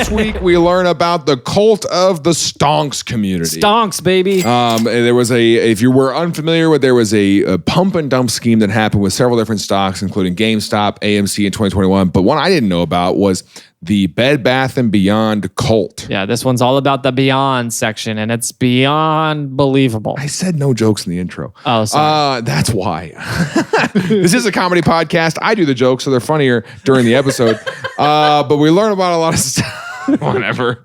This week we learn about the cult of the stonks community. Stonks, baby. There was if you were unfamiliar with, there was a pump and dump scheme that happened with several different stocks, including GameStop, AMC in 2021. But one I didn't know about was the Bed Bath & Beyond cult. Yeah, this one's all about the Beyond section, and it's beyond believable. I said no jokes in the intro. Oh, sorry. That's why. This is a comedy podcast. I do the jokes, so they're funnier during the episode. But we learn about a lot of stuff. Whatever.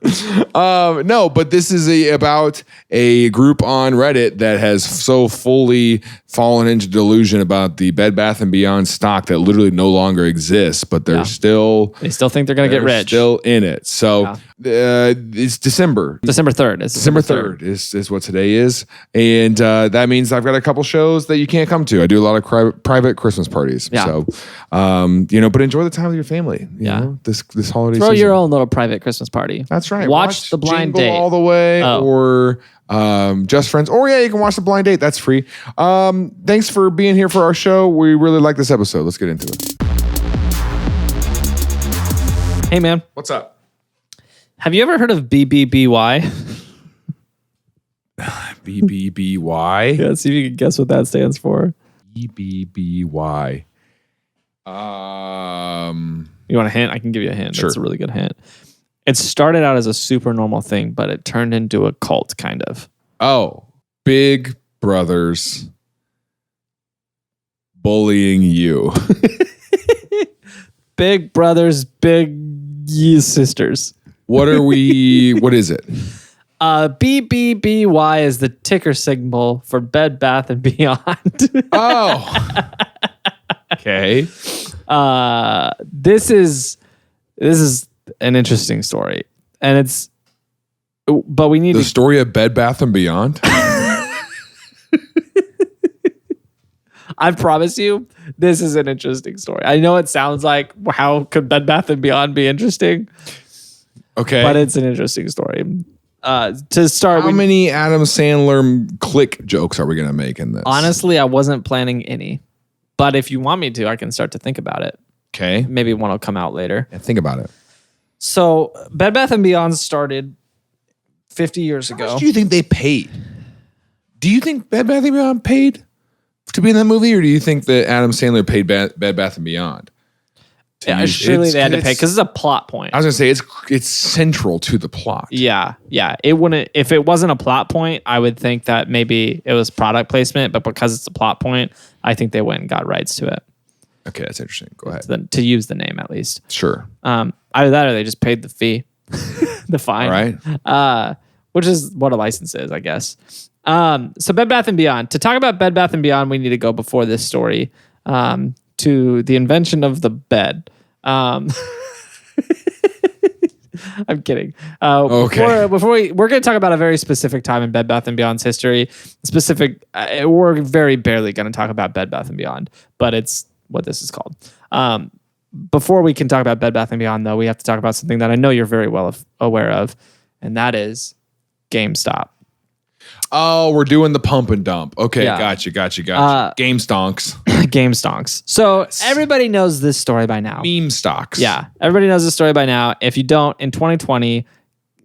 No, but this is about a group on Reddit that has so fully fallen into delusion about the Bed Bath & Beyond stock that literally no longer exists, but they still think they're going to get rich. Still in it. So it's December. December 3rd. December 3rd is what today is. And that means I've got a couple shows that you can't come to. I do a lot of private Christmas parties. Yeah. So, but enjoy the time with your family. You know, this holiday Throw season. your own little private Christmas party. That's right. Watch the blind Jingle date all the way, or Just Friends. Or you can watch the blind date. That's free. Thanks for being here for our show. We really like this episode. Let's get into it. Hey, man. What's up? Have you ever heard of BBBY? BBBY? Yeah, see if you can guess what that stands for. BBBY. You want a hint? I can give you a hint. Sure. That's a really good hint. It started out as a super normal thing, but it turned into a cult, kind of. Oh, Big Brothers bullying you. Big Brothers, Big Sisters. What is it? BBBY is the ticker symbol for Bed Bath & Beyond. Oh. Okay. This is an interesting story, and but we need the story of Bed Bath & Beyond. I promise you, this is an interesting story. I know it sounds like, how could Bed Bath & Beyond be interesting? Okay. But it's an interesting story. To start, how many Adam Sandler click jokes are we going to make in this? Honestly, I wasn't planning any. But if you want me to, I can start to think about it. Okay. Maybe one will come out later. Yeah, think about it. So, Bed Bath & Beyond started 50 years ago. How much do you think they paid? Do you think Bed Bath & Beyond paid to be in that movie, or do you think that Adam Sandler paid Bed Bath & Beyond? Yeah, surely they had to pay because it's a plot point. I was gonna say it's central to the plot. Yeah. It wouldn't, if it wasn't a plot point, I would think that maybe it was product placement, but because it's a plot point, I think they went and got rights to it. Okay, that's interesting. Go ahead. To use the name at least. Sure. Either that or they just paid the fee, the fine. All right. Which is what a license is, I guess. So Bed Bath & Beyond. To talk about Bed Bath & Beyond, we need to go before this story to the invention of the bed. I'm kidding. Okay. Before we're going to talk about a very specific time in Bed Bath & Beyond's history. We're very barely going to talk about Bed Bath & Beyond, but it's what this is called. Before we can talk about Bed Bath & Beyond, though, we have to talk about something that I know you're very well aware of, and that is GameStop. Oh, we're doing the pump and dump. Okay, Yeah. gotcha. Game stonks. Game stonks. So everybody knows this story by now. Meme stocks. Yeah, everybody knows this story by now. If you don't, in 2020,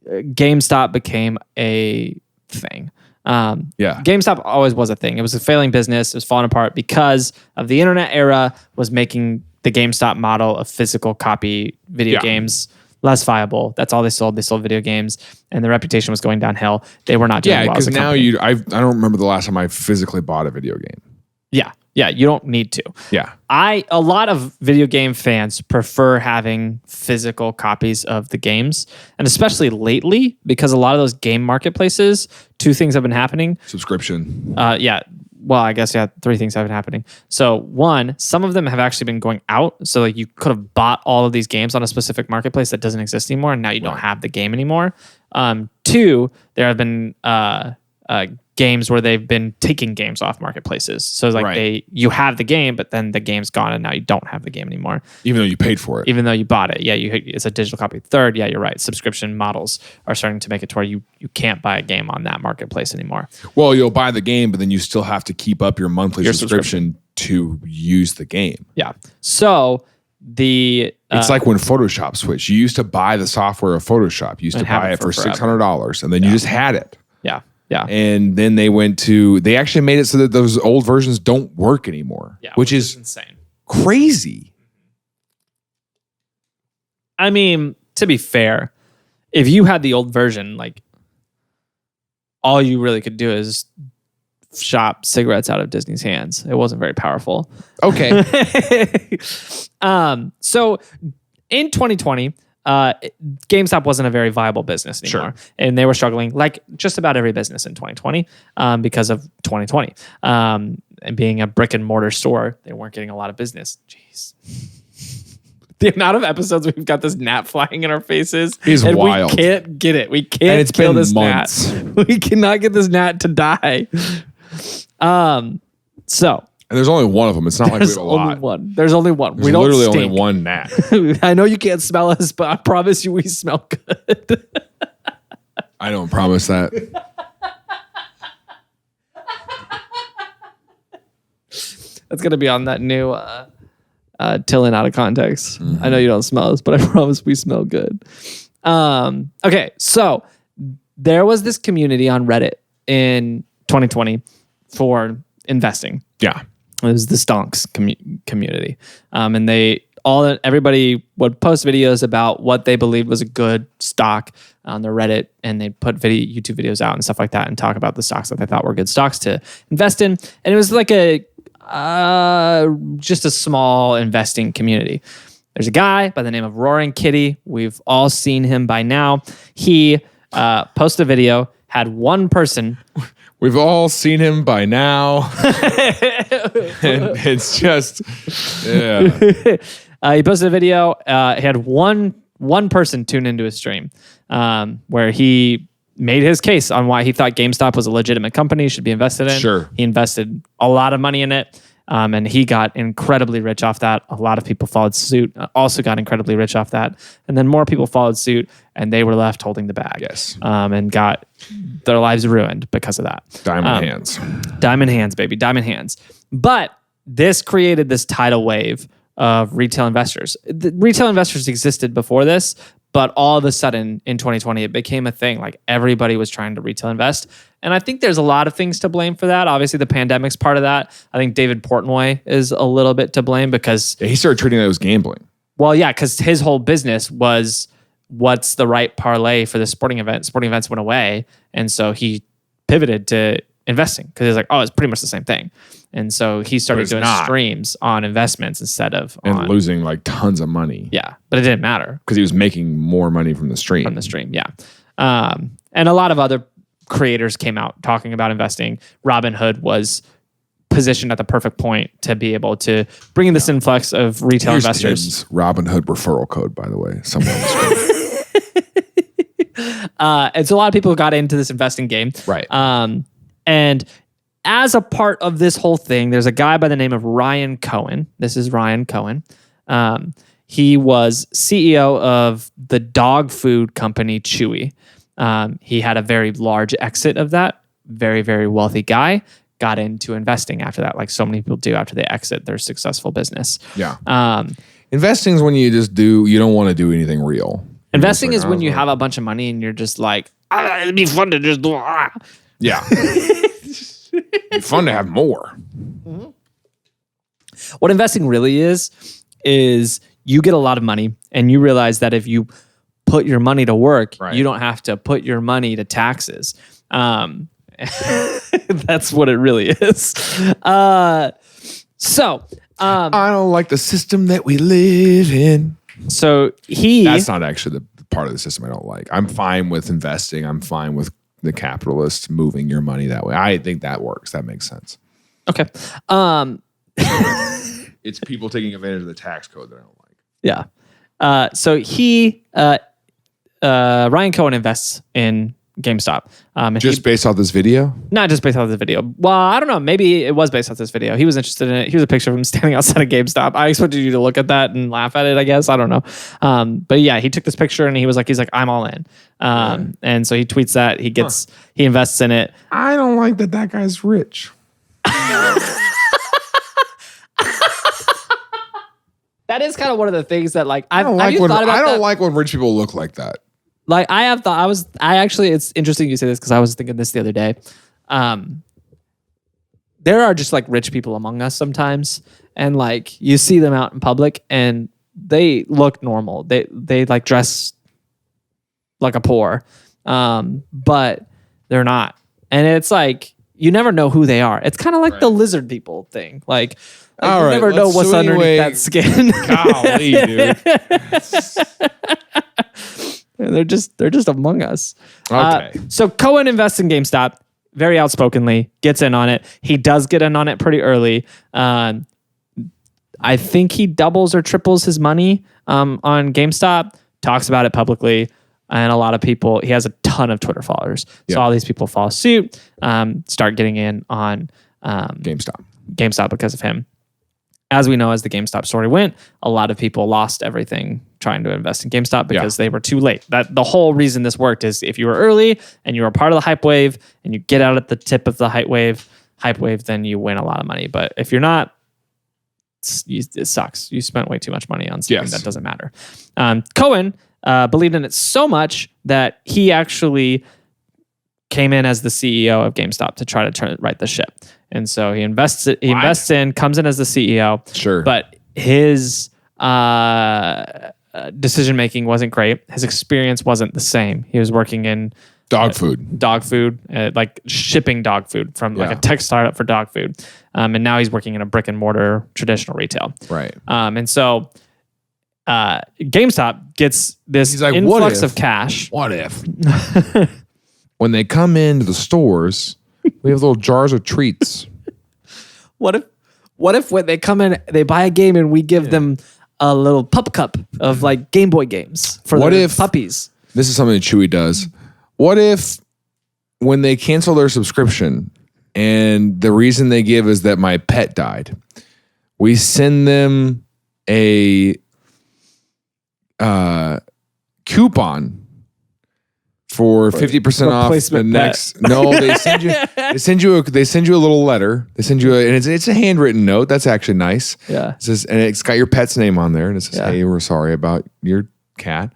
GameStop became a thing. GameStop always was a thing. It was a failing business. It was falling apart because of the internet era was making the GameStop model of physical copy video games less viable. That's all they sold. They sold video games, and the reputation was going downhill. They were not doing well. Yeah, because now I don't remember the last time I physically bought a video game. Yeah, you don't need to. Yeah. A lot of video game fans prefer having physical copies of the games, and especially lately, because a lot of those game marketplaces, two things have been happening. Subscription. Well, I guess, three things have been happening. So one, some of them have actually been going out. So like you could have bought all of these games on a specific marketplace that doesn't exist anymore, and now you don't have the game anymore. Two, there have been games where they've been taking games off marketplaces. So it's like you have the game, but then the game's gone and now you don't have the game anymore. Even though you paid for it. Even though you bought it. Yeah, it's a digital copy. Third, yeah, you're right. Subscription models are starting to make it to where you can't buy a game on that marketplace anymore. Well, you'll buy the game, but then you still have to keep up your monthly subscription to use the game. Yeah. So the It's like when Photoshop switched. You used to buy the software of Photoshop. You used to buy it for $600, and then you just had it. Yeah. Yeah. And then they actually made it so that those old versions don't work anymore, which is insane. Crazy. I mean, to be fair, if you had the old version, like all you really could do is shop cigarettes out of Disney's hands. It wasn't very powerful. Okay. So in 2020, GameStop wasn't a very viable business anymore. Sure. And they were struggling like just about every business in 2020 because of 2020. And being a brick and mortar store, they weren't getting a lot of business. Jeez. The amount of episodes we've got this gnat flying in our faces is wild. We can't get it. We can't kill this months. Gnat. We cannot get this gnat to die. So and there's only one of them. It's not like we have a lot. There's only one. There's literally only one gnat. I know you can't smell us, but I promise you we smell good. I don't promise that. That's gonna be on that new Tillin out of context. I know you don't smell us, but I promise we smell good. Okay, so there was this community on Reddit in 2020 for investing. Yeah, it was the Stonks community, and everybody would post videos about what they believed was a good stock on their Reddit, and they'd put YouTube videos out and stuff like that, and talk about the stocks that they thought were good stocks to invest in. And it was like just a small investing community. There's a guy by the name of Roaring Kitty. We've all seen him by now. He posted a video, had one person. We've all seen him by now. And it's just, yeah. He posted a video. He had one person tune into his stream where he made his case on why he thought GameStop was a legitimate company, should be invested in. Sure. He invested a lot of money in it, and he got incredibly rich off that. A lot of people followed suit, also got incredibly rich off that. And then more people followed suit, and they were left holding the bag. Yes. And got their lives ruined because of that. Diamond hands. Diamond hands, baby. Diamond hands. But this created this tidal wave of retail investors. The retail investors existed before this, but all of a sudden in 2020, it became a thing. Like everybody was trying to retail invest. And I think there's a lot of things to blame for that. Obviously, the pandemic's part of that. I think David Portnoy is a little bit to blame because... Yeah, he started treating it as gambling. Well, yeah, because his whole business was what's the right parlay for the sporting event. Sporting events went away. And so he pivoted to investing because he's like, oh, it's pretty much the same thing. And so he started doing streams on investments instead of losing like tons of money. Yeah, but it didn't matter because he was making more money from the stream. Yeah. And a lot of other creators came out talking about investing. Robinhood was positioned at the perfect point to be able to bring in this influx of retail investors. Tim's Robinhood referral code, by the way. Somewhere on the screen. And so a lot of people got into this investing game. Right. And as a part of this whole thing, there's a guy by the name of Ryan Cohen. This is Ryan Cohen. He was CEO of the dog food company Chewy. He had a very large exit of that. Very, very wealthy guy. Got into investing after that, like so many people do after they exit their successful business. Yeah. Investing is when you don't want to do anything real. Investing is when you have a bunch of money and you're just like, it'd be fun to just do. Yeah. It'd be fun to have more. Mm-hmm. What investing really is you get a lot of money and you realize that if you put your money to work, you don't have to put your money to taxes. That's what it really is. I don't like the system that we live in. So that's not actually the part of the system I don't like. I'm fine with investing. I'm fine with the capitalists moving your money that way. I think that works. That makes sense. Okay. It's people taking advantage of the tax code that I don't like. Yeah. So Ryan Cohen invests in GameStop. Based off this video? Not just based off this video. Well, I don't know. Maybe it was based off this video. He was interested in it. Here's a picture of him standing outside of GameStop. I expected you to look at that and laugh at it, I guess. I don't know. But yeah, he took this picture and he's like, I'm all in. And so he tweets that. He invests in it. I don't like that guy's rich. That is kind of one of the things that like I don't like when rich people look like that. Like it's interesting you say this because I was thinking this the other day. There are just like rich people among us sometimes, and like you see them out in public and they look normal. They like dress like a poor, but they're not. And it's like you never know who they are. It's kind of like the lizard people thing. Like you never know what's underneath that skin. Golly, dude. They're just among us. Okay. So Cohen invests in GameStop very outspokenly, gets in on it. He does get in on it pretty early. I think he doubles or triples his money on GameStop, talks about it publicly, and a lot of people, he has a ton of Twitter followers. So all these people follow suit, start getting in on GameStop because of him. As we know, as the GameStop story went, a lot of people lost everything trying to invest in GameStop because they were too late. That the whole reason this worked is if you were early and you were part of the hype wave and you get out at the tip of the hype wave, then you win a lot of money. But if you're not, it sucks. You spent way too much money on something that doesn't matter. Cohen believed in it so much that he actually came in as the CEO of GameStop to try to right the ship. And so he invests in, comes in as the CEO. Sure. But his decision-making wasn't great. His experience wasn't the same. He was working in dog food, like shipping dog food from like a tech startup for dog food. And now he's working in a brick and mortar traditional retail. Right. And so GameStop gets this like, influx of cash. What if when they come into the stores, we have little jars of treats? What if when they come in, they buy a game and we give them a little pup cup of like Game Boy games for their puppies? This is something that Chewy does. What if when they cancel their subscription and the reason they give is that my pet died, we send them a coupon for 50% off the next. No, they send you a little letter. They send you and it's a handwritten note. That's actually nice. Yeah. It says, and it's got your pet's name on there, and it says, "Hey, we're sorry about your cat."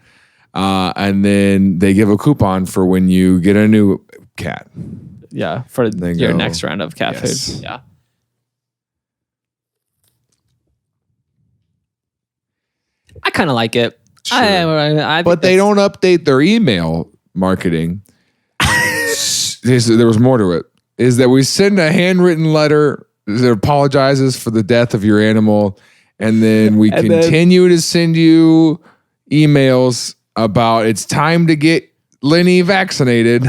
And then they give a coupon for when you get a new cat. Yeah, for your next round of cat food. Yeah. I kind of like it. Sure. I but they don't update their email marketing. There was more to it. Is that we send a handwritten letter that apologizes for the death of your animal, and then we continue to send you emails about it's time to get Lenny vaccinated.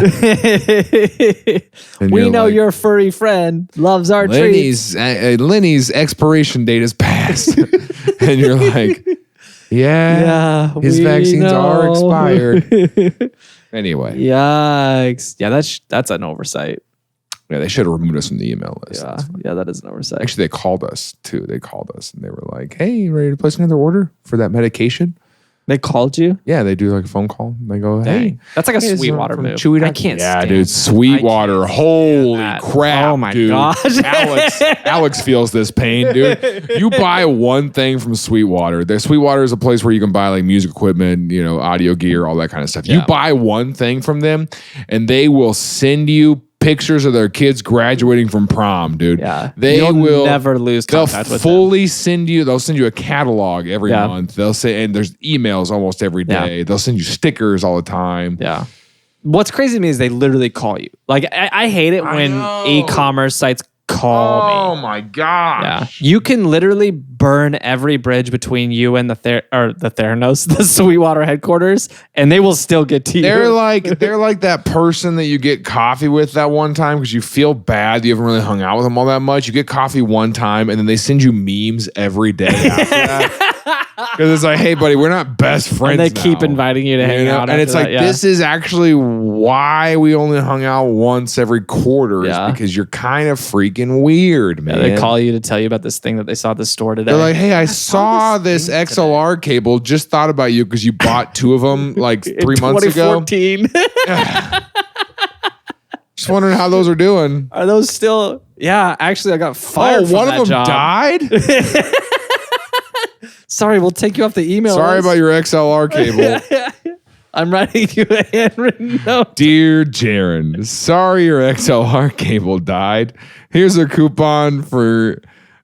We know your furry friend loves our treats. Lenny's expiration date is passed. And you're like, yeah, his vaccines are expired. Anyway. Yikes. Yeah, that's an oversight. Yeah, they should have removed us from the email list. Yeah, that is an oversight. Actually, they called us too. They called us and they were like, "Hey, you ready to place another order for that medication?" They called you? Yeah, they do like a phone call. They go, "Hey." That's like a Sweetwater move. I can't stand dude, Sweetwater. Holy crap, oh my dude. gosh. Alex feels this pain, dude. You buy one thing from Sweetwater. Sweetwater is a place where you can buy like music equipment, audio gear, all that kind of stuff. Yeah. You buy one thing from them and they will send you pictures of their kids graduating from prom, dude. Yeah. They will never lose contact with them. They'll send you a catalog every month. They'll say, and there's emails almost every day. Yeah. They'll send you stickers all the time. Yeah. What's crazy to me is they literally call you. Like I hate it when e-commerce sites call me. Oh my gosh. Yeah. You can literally burn every bridge between you and the Theranos, the Sweetwater headquarters, and they will still get to you. They're like that person that you get coffee with that one time because you feel bad you haven't really hung out with them all that much. You get coffee one time and then they send you memes every day after that. Because it's like, hey, buddy, we're not best friends. And they keep inviting you to hang out. And it's like, this is actually why we only hung out once every quarter is because you're kind of freaking weird, man. Yeah, they call you to tell you about this thing that they saw at the store today. They're like, hey, I saw this XLR cable. Just thought about you because you bought two of them like 3 months ago. 2014. Just wondering how those are doing. Are those still? Yeah, actually, I got fired. One of them died. Sorry, we'll take you off the email. Sorry about your XLR cable. I'm writing you a handwritten note. Dear Jaron, sorry your XLR cable died. Here's a coupon for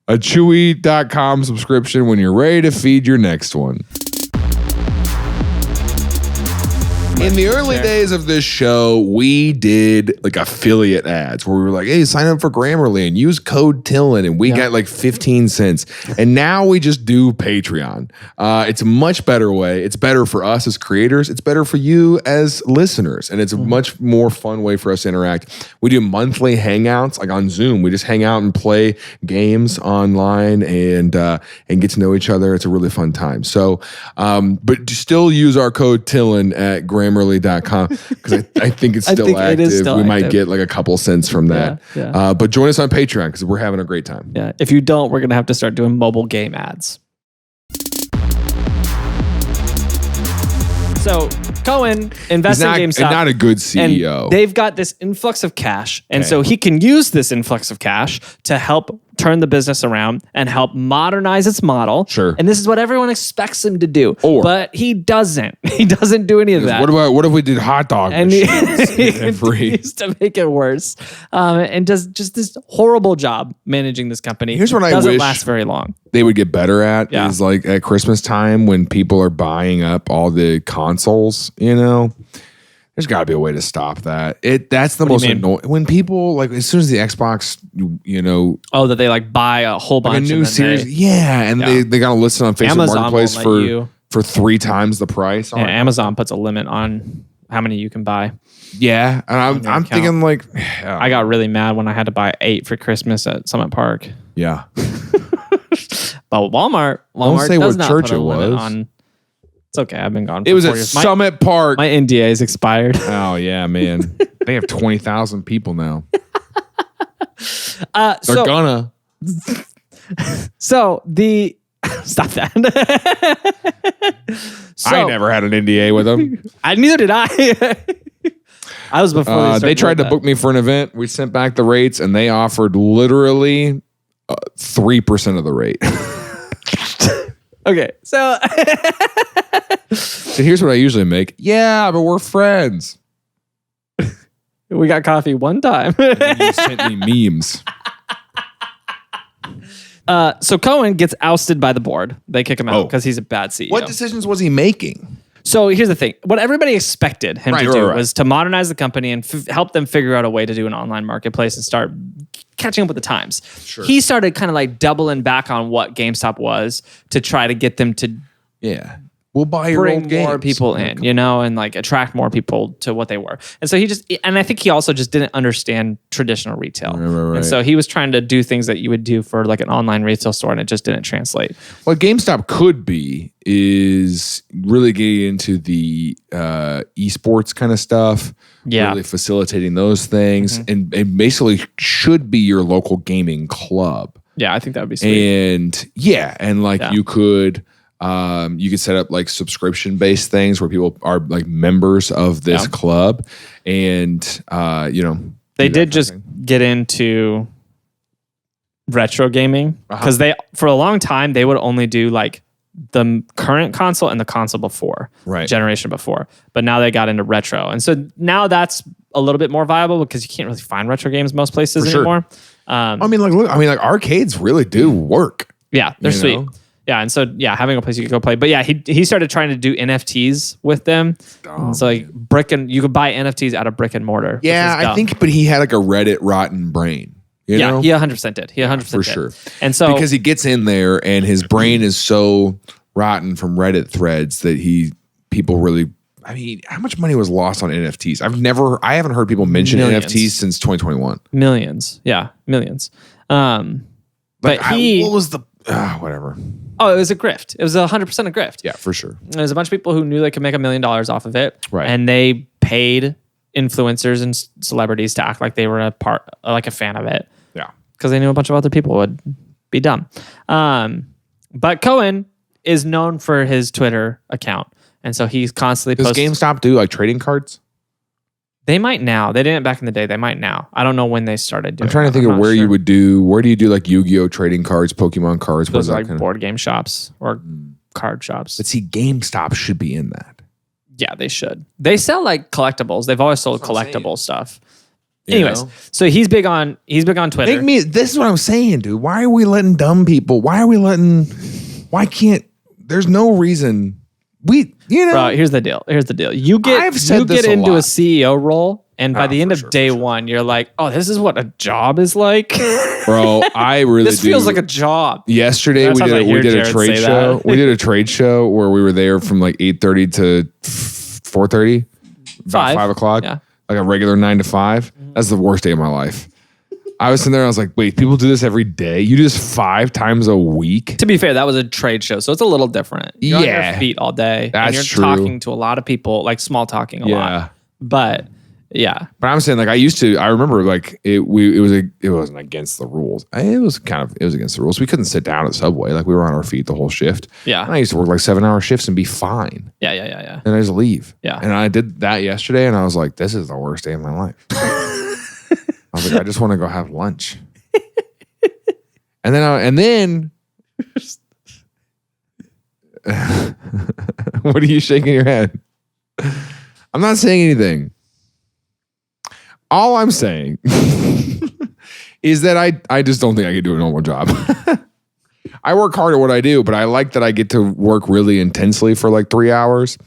a Chewy.com subscription when you're ready to feed your next one. In the early days of this show, we did like affiliate ads where we were like, hey, sign up for Grammarly and use code Tillin and we got like 15 cents. And now we just do Patreon. It's a much better way. It's better for us as creators. It's better for you as listeners. And it's a much more fun way for us to interact. We do monthly hangouts like on Zoom. We just hang out and play games online and get to know each other. It's a really fun time. So, but still use our code Tillin at Grammarly.com because I think it's still active. We might get like a couple cents from that. Yeah. But join us on Patreon because we're having a great time. Yeah. If you don't, we're going to have to start doing mobile game ads. So Cohen invests in GameStop. Not a good CEO. And they've got this influx of cash. And so he can use this influx of cash to help turn the business around and help modernize its model. Sure. And this is what everyone expects him to do. But he doesn't. He doesn't do any of that. What if we did hot dog machines? He continues to make it worse. And does just this horrible job managing this company. Here's what I doesn't wish last very long. They would get better at is like at Christmas time when people are buying up all the consoles, there's got to be a way to stop that. That's the most annoying. When people like as soon as the Xbox, that they like buy a whole bunch like a new series, they got to list it on Facebook Amazon Marketplace for 3 times the price. Amazon puts a limit on how many you can buy. Yeah, and I'm thinking like, I got really mad when I had to buy 8 for Christmas at Summit Park. Yeah. But Walmart say does what not church put a it limit was. on. It's okay. I've been gone for It was 4 at years. Summit Park. My NDA is expired. Oh yeah, man. They have 20,000 people now. They're gonna. So the stop that. I never had an NDA with them. Neither did I. I was before they tried to book me for an event. We sent back the rates, and they offered literally 3% of the rate. Okay, so here's what I usually make. Yeah, but we're friends. We got coffee one time. And then you sent me memes. So Cohen gets ousted by the board. They kick him out because he's a bad CEO. What decisions was he making? So here's the thing. What everybody expected him to do was to modernize the company and help them figure out a way to do an online marketplace and start catching up with the times. Sure. He started kind of like doubling back on what GameStop was to try to get them to we'll buy your old games. More people in, and like attract more people to what they were. And so I think he also just didn't understand traditional retail. Right. And so he was trying to do things that you would do for like an online retail store and it just didn't translate. What GameStop could be is really getting into the esports kind of stuff. Yeah. Really facilitating those things and basically should be your local gaming club. Yeah, I think that would be sweet. And you could set up like subscription based things where people are like members of this club and they did just get into retro gaming because they for a long time they would only do like the current console and the console before generation before, but now they got into retro, and so now that's a little bit more viable because you can't really find retro games most places anymore. Look, arcades really do work. Yeah, they're sweet. Yeah, and so having a place you could go play. But yeah, he started trying to do NFTs with them. So like you could buy NFTs out of brick and mortar. Yeah, I think, but he had like a Reddit rotten brain. You know? He 100% did. He 100% for did. sure. And so because he gets in there and his brain is so rotten from Reddit threads that people really. I mean, how much money was lost on NFTs? I haven't heard people mention NFTs since 2021. Millions. Yeah, millions. But what was the whatever? Oh, it was a grift. It was 100% a grift. Yeah, for sure. There's a bunch of people who knew they could make $1 million off of it. Right. And they paid influencers and celebrities to act like they were a fan of it. Yeah. Because they knew a bunch of other people would be dumb. But Cohen is known for his Twitter account. And so he's constantly posting. Does GameStop do like trading cards? They might now. They didn't back in the day. They might now. I don't know when they started doing it. I'm trying to think of where do you do like Yu-Gi-Oh trading cards, Pokemon cards? Those are like board game shops or card shops. But see, GameStop should be in that. Yeah, they should. They sell like collectibles. They've always sold collectible stuff. Anyways, so he's big on Twitter. This is what I'm saying, dude. Why are we letting dumb people? There's no reason. Bro, here's the deal. You get into a CEO role, and by the end of day one, you're like, oh, this is what a job is like. Bro, I really This feels like a job. Yesterday we did a trade show. We did a trade show where we were there from like 8:30 to 4:30, about 5 o'clock. Yeah. Like a regular 9 to 5. That's the worst day of my life. I was sitting there and I was like, wait, people do this every day? You do this 5 times a week? To be fair, that was a trade show, so it's a little different. You're on your feet all day. That's and you're true. talking to a lot of people, like small talking a lot. But yeah. But I'm saying, like, I remember like it wasn't against the rules. It was against the rules. We couldn't sit down at Subway. Like, we were on our feet the whole shift. Yeah. And I used to work like 7-hour shifts and be fine. Yeah. And I just leave. Yeah. And I did that yesterday and I was like, this is the worst day of my life. I was like, I just want to go have lunch. and then what are you shaking your head? I'm not saying anything. All I'm saying is that I just don't think I could do a normal job. I work hard at what I do, but I like that I get to work really intensely for like 3 hours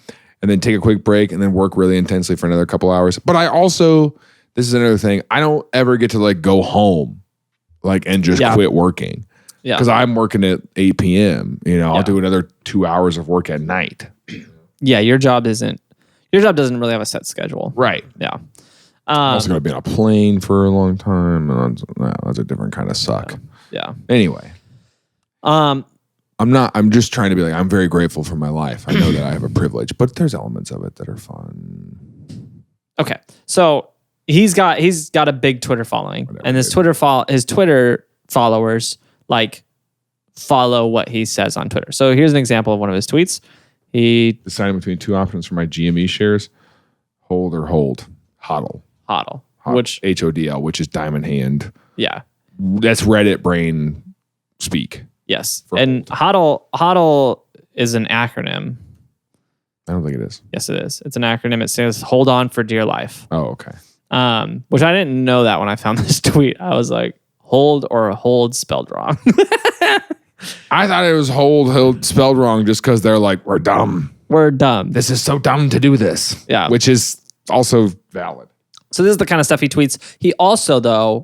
and then take a quick break and then work really intensely for another couple hours. But I also, this is another thing, I don't ever get to like go home like and just quit working. Yeah. Because I'm working at 8 p.m. I'll do another 2 hours of work at night. Yeah, your job doesn't really have a set schedule. Right. Yeah. I'm also going to be on a plane for a long time. And that's a different kind of suck. Yeah. Anyway. I'm just trying to be like, I'm very grateful for my life. I know that I have a privilege, but there's elements of it that are fun. Okay. So he's got a big Twitter following. Whatever, and his Twitter followers like follow what he says on Twitter. So here's an example of one of his tweets. He decided between 2 options for my GME shares: hold or hold. HODL. Which HODL, which is diamond hand. Yeah. That's Reddit brain speak. Yes. And HODL is an acronym. I don't think it is. Yes, it is. It's an acronym. It says hold on for dear life. Oh, okay. Which I didn't know that when I found this tweet. I was like, hold or hold spelled wrong. I thought it was hold spelled wrong just because they're like, we're dumb. This is so dumb to do this. Yeah. Which is also valid. So this is the kind of stuff he tweets. He also,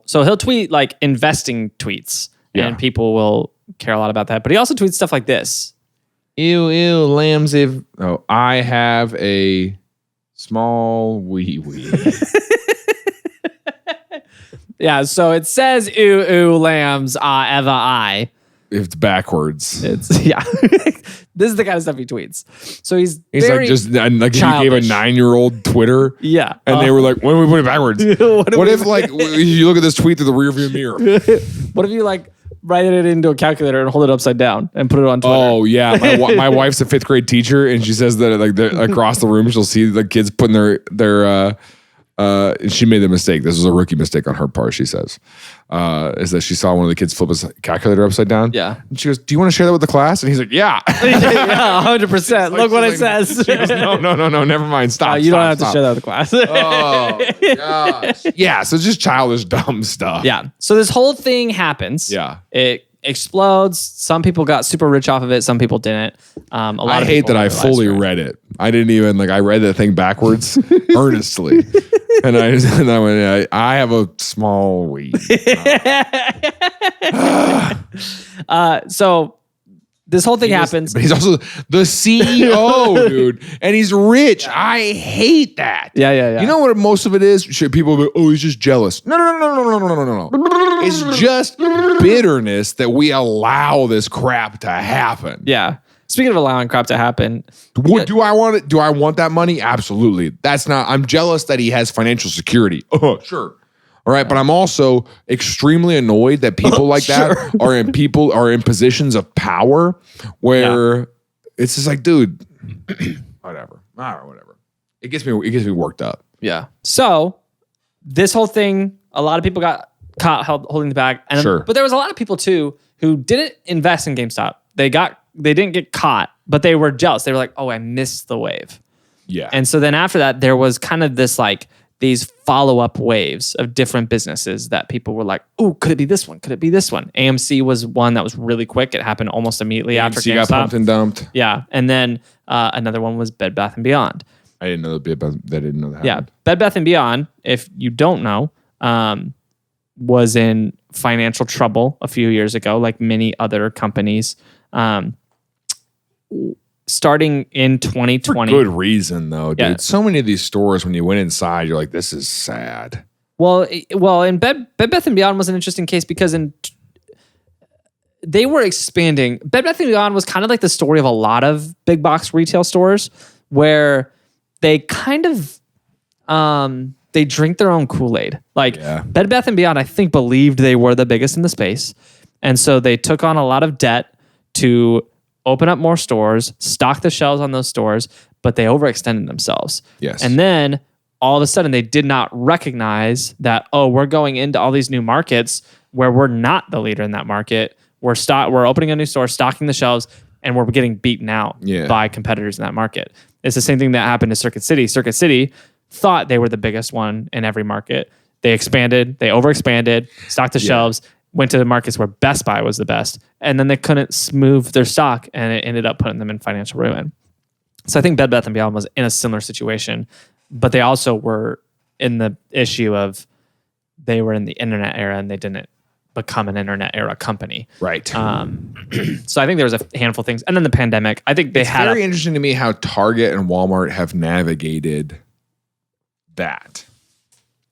he'll tweet like investing tweets and people will care a lot about that. But he also tweets stuff like this. Ew, lambs. I have a small wee. Yeah, so it says ew, lambs, ever I. It's backwards. This is the kind of stuff he tweets. So he's very like he gave a 9-year-old Twitter. Yeah. And they were like, when we put it backwards? what if like you look at this tweet through the rearview mirror? What if you like write it into a calculator and hold it upside down and put it on Twitter? Oh yeah. My wife's a 5th grade teacher and she says that like across the room she'll see the kids putting their she made the mistake. This was a rookie mistake on her part, she says. Is that she saw one of the kids flip his calculator upside down. Yeah. And she goes, do you want to share that with the class? And he's like, yeah. Yeah, 100%. Look what it says. She goes, no, never mind. Stop. You don't have to share that with the class. Oh, gosh. Yeah, so it's just childish, dumb stuff. Yeah. So this whole thing happens. Yeah. It explodes. Some people got super rich off of it. Some people didn't. I hate that I fully read it. I didn't even I read that thing backwards earnestly. And I went, I have a small weed. So this whole thing happens. But he's also the CEO, dude. And he's rich. I hate that. Yeah. You know what most of it is? People go, oh, he's just jealous. No. It's just bitterness that we allow this crap to happen. Yeah. Speaking of allowing crap to happen. Do I want it? Do I want that money? Absolutely. I'm jealous that he has financial security. Sure. All right. But I'm also extremely annoyed that people like that are in positions of power where it's just like, dude, whatever. All right, whatever. It gets me worked up. Yeah. So this whole thing, a lot of people got caught holding the bag. But there was a lot of people too who didn't invest in GameStop. They didn't get caught but they were jealous. They were like, oh, I missed the wave. Yeah. And so then after that, there was kind of this like these follow-up waves of different businesses that people were like, oh, could it be this one? Could it be this one? AMC was one that was really quick. It happened almost immediately after GameStop. got pumped and dumped. Yeah. And then another one was Bed Bath & Beyond. I didn't know that. Yeah. Bed Bath & Beyond, if you don't know, was in financial trouble a few years ago, like many other companies. Starting in 2020. For good reason, though, dude. Yeah. So many of these stores, when you went inside, you're like, this is sad. Well, in Bed Bath & Beyond was an interesting case because they were expanding. Bed Bath & Beyond was kind of like the story of a lot of big box retail stores where they kind of they drink their own Kool-Aid. Like Bed Bath & Beyond, I think, believed they were the biggest in the space. And so they took on a lot of debt to open up more stores, stock the shelves on those stores, but they overextended themselves. Yes. And then all of a sudden they did not recognize that, oh, we're going into all these new markets where we're not the leader in that market. We're opening a new store, stocking the shelves, and we're getting beaten out by competitors in that market. It's the same thing that happened to Circuit City. Circuit City thought they were the biggest one in every market. They expanded, they overexpanded, stocked the shelves, went to the markets where Best Buy was the best, and then they couldn't move their stock, and it ended up putting them in financial ruin. So I think Bed Bath & Beyond was in a similar situation, but they also were in the issue of they were in the internet era and they didn't become an internet era company. Right. So I think there was a handful of things. And then the pandemic, I think it's very interesting to me how Target and Walmart have navigated that.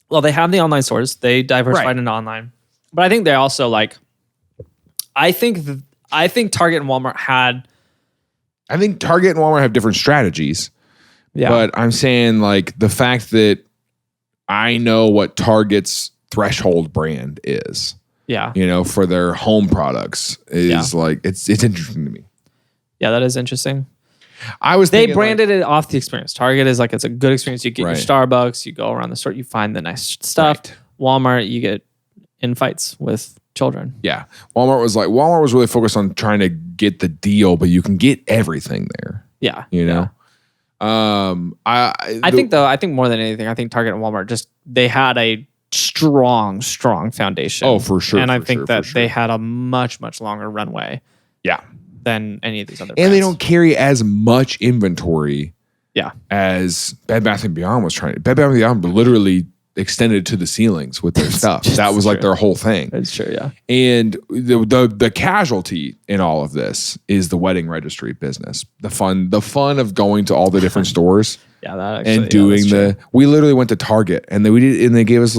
Well, they have the online stores. They diversified into online. But I think they also like. I think Target and Walmart had. I think Target and Walmart have different strategies. Yeah. But I'm saying like the fact that I know what Target's threshold brand is. Yeah. You know, for their home products is like it's interesting to me. Yeah, that is interesting. They branded it off the experience. Target is like it's a good experience. You get your Starbucks, you go around the store, you find the nice stuff. Right. Walmart, you get in fights with children. Yeah. Walmart was really focused on trying to get the deal, but you can get everything there. Yeah. You know? I think more than anything, I think Target and Walmart they had a strong foundation. Oh, for sure. And I think they had a much, much longer runway. Yeah. Than any of these other brands. And they don't carry as much inventory as Bed Bath & Beyond was trying to. Bed Bath & Beyond literally extended to the ceilings with their stuff. That was like their whole thing. That's true, yeah. And the casualty in all of this is the wedding registry business. The fun of going to all the different stores. Yeah, that actually, and doing we literally went to Target and they gave us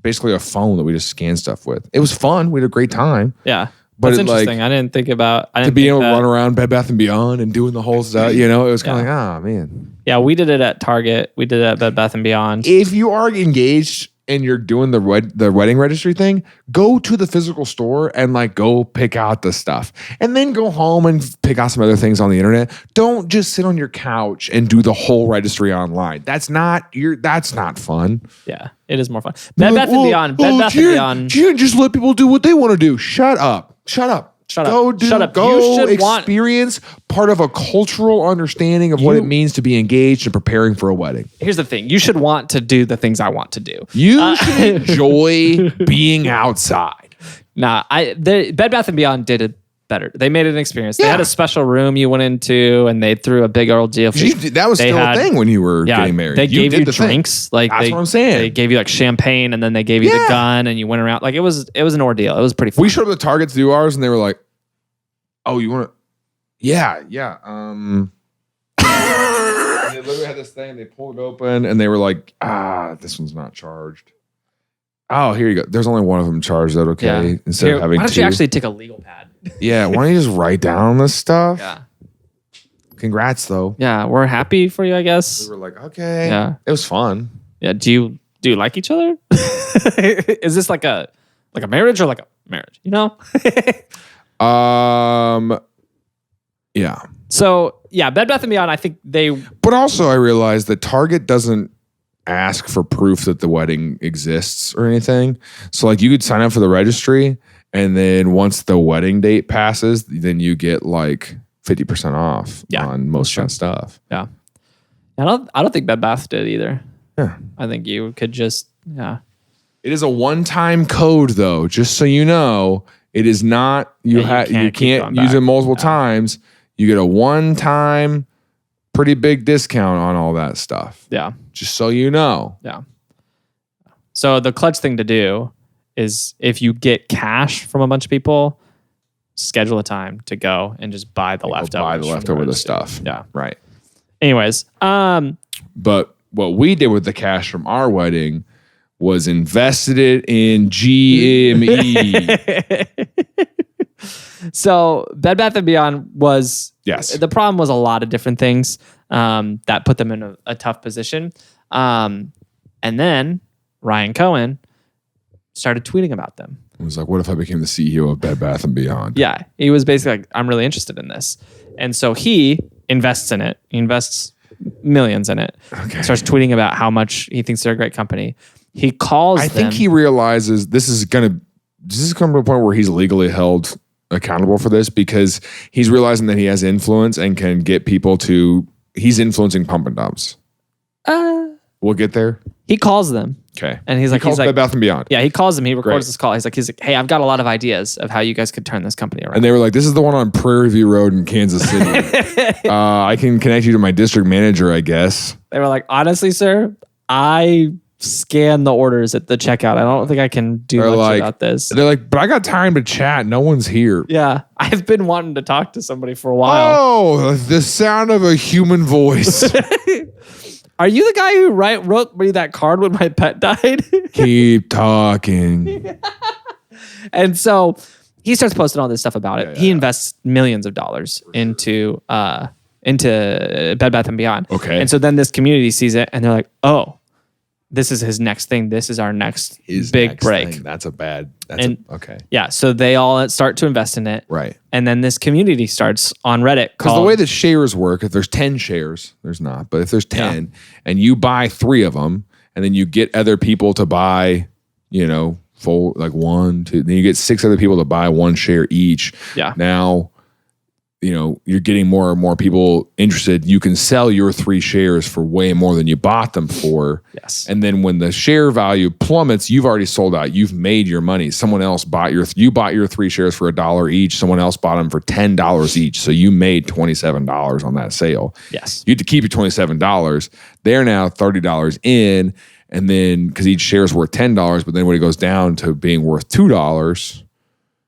basically a phone that we just scanned stuff with. It was fun. We had a great time. Yeah. But that's interesting. I didn't think about to be able to run around Bed Bath & Beyond and doing the whole stuff. You know, it was kind of like, man. Yeah, we did it at Target. We did it at Bed Bath & Beyond. If you are engaged and you're doing the wedding registry thing, go to the physical store and like go pick out the stuff, and then go home and pick out some other things on the internet. Don't just sit on your couch and do the whole registry online. That's not fun. Yeah, it is more fun. Bed Bath & Beyond. Bed Bath & Beyond. You just let people do what they want to do. Shut up. Go experience part of a cultural understanding of what it means to be engaged and preparing for a wedding. Here's the thing. You should want to do the things I want to do. You should enjoy being outside. Bed Bath & Beyond did it better. They made it an experience. They had a special room you went into, and they threw a big old deal for you. That was still a thing when you were getting married. They gave you drinks. Like that's what I'm saying. They gave you like champagne, and then they gave you the gun, and you went around. Like it was an ordeal. It was pretty fun. We showed up at Target to do ours, and they were like, "Oh, you want to?" Yeah. And they literally had this thing. They pulled it open, and they were like, "This one's not charged." Oh, here you go. There's only one of them charged. Is that okay? Yeah. Instead of having why don't two. You actually take a legal pad? Yeah. Why don't you just write down this stuff? Yeah. Congrats, though. Yeah, we're happy for you, I guess. We were like, okay. Yeah. It was fun. Yeah. Do you like each other? Is this like a marriage or like a marriage? You know? Yeah. So yeah, Bed Bath & Beyond. I think But also, I realized that Target doesn't ask for proof that the wedding exists or anything. So like you could sign up for the registry, and then once the wedding date passes, then you get like 50% off on most kind of stuff. Yeah. I don't think Bed Bath did either. Yeah. I think you could just, It is a one-time code, though, just so you know. It is not, you can't use it multiple times. You get a one-time pretty big discount on all that stuff. Yeah. Just so you know. Yeah. So the clutch thing to do is if you get cash from a bunch of people, schedule a time to go and just buy the leftovers. Buy the leftover stuff. Yeah. Right. Anyways. But what we did with the cash from our wedding was invested it in GME. So Bed Bath & Beyond was, yes. The problem was a lot of different things that put them in a tough position. And then Ryan Cohen started tweeting about them. It was like, what if I became the CEO of Bed Bath & Beyond? Yeah. He was basically like, I'm really interested in this. And so he invests in it. He invests millions in it. Okay. Starts tweeting about how much he thinks they're a great company. He calls I think he realizes this is come to a point where he's legally held accountable for this, because he's realizing that he has influence and can get people to, he's influencing pump and dumps. We'll get there. He calls them. Okay. And he's like, Bed Bath & Beyond. Yeah, he calls them. He records this call. He's like, hey, I've got a lot of ideas of how you guys could turn this company around. And they were like, this is the one on Prairie View Road in Kansas City. I can connect you to my district manager, I guess. They were like, honestly, sir, I scan the orders at the checkout. I don't think I can do much about this. They're like, but I got time to chat. No one's here. Yeah. I've been wanting to talk to somebody for a while. Oh, the sound of a human voice. Are you the guy who wrote me that card when my pet died? Keep talking. And so he starts posting all this stuff about it. He invests millions of dollars into Bed Bath & Beyond. Okay. And so then this community sees it and they're like, oh, this is his next thing. This is our next big break. Thing. That's okay. Yeah. So they all start to invest in it. Right. And then this community starts on Reddit. Because the way that shares work, if there's 10 shares, there's not, but if there's 10 and you buy 3 of them and then you get other people to buy, full, like 1, 2, then you get 6 other people to buy 1 share each. Yeah. Now, you're getting more and more people interested. You can sell your 3 shares for way more than you bought them for. Yes. And then when the share value plummets, you've already sold out. You've made your money. Someone else you bought your 3 shares for $1 each. Someone else bought them for $10 each. So you made $27 on that sale. Yes. You had to keep your $27. They're now $30 in. And then, because each share is worth $10, but then when it goes down to being worth $2,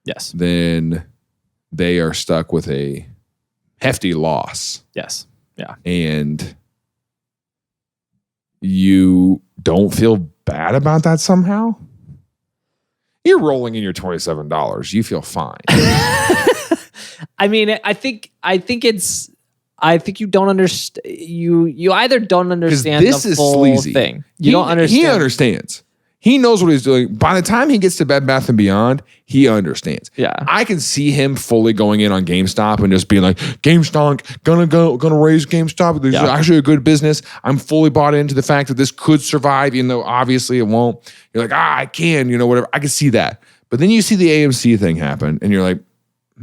yes, then they are stuck with a hefty loss. Yes. Yeah. And you don't feel bad about that somehow? You're rolling in your $27. You feel fine. I mean, I think you don't understand. You either don't understand the full thing. You don't understand. He understands. He knows what he's doing. By the time he gets to Bed Bath & Beyond, he understands. Yeah. I can see him fully going in on GameStop and just being like, GameStop, gonna raise GameStop. This is actually a good business. I'm fully bought into the fact that this could survive, even though obviously it won't. You're like, I can, whatever. I can see that. But then you see the AMC thing happen and you're like,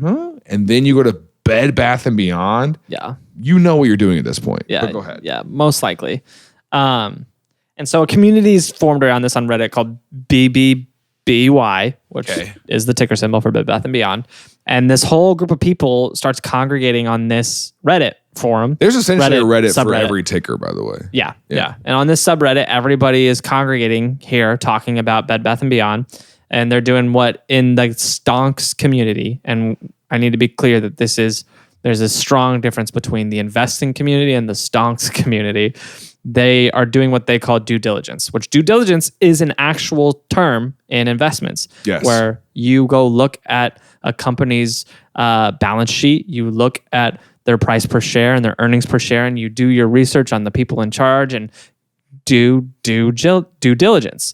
huh? And then you go to Bed Bath & Beyond. Yeah. You know what you're doing at this point. Yeah. But go ahead. Yeah, most likely. And so a community is formed around this on Reddit called BBBY, which is the ticker symbol for Bed Bath & Beyond. And this whole group of people starts congregating on this Reddit forum. There's essentially a Reddit for every ticker, by the way. Yeah. And on this subreddit, everybody is congregating here talking about Bed Bath & Beyond. And they're doing what in the stonks community. And I need to be clear that there's a strong difference between the investing community and the stonks community. They are doing what they call due diligence, which due diligence is an actual term in investments. Yes. Where you go look at a company's balance sheet, you look at their price per share and their earnings per share, and you do your research on the people in charge and do due diligence.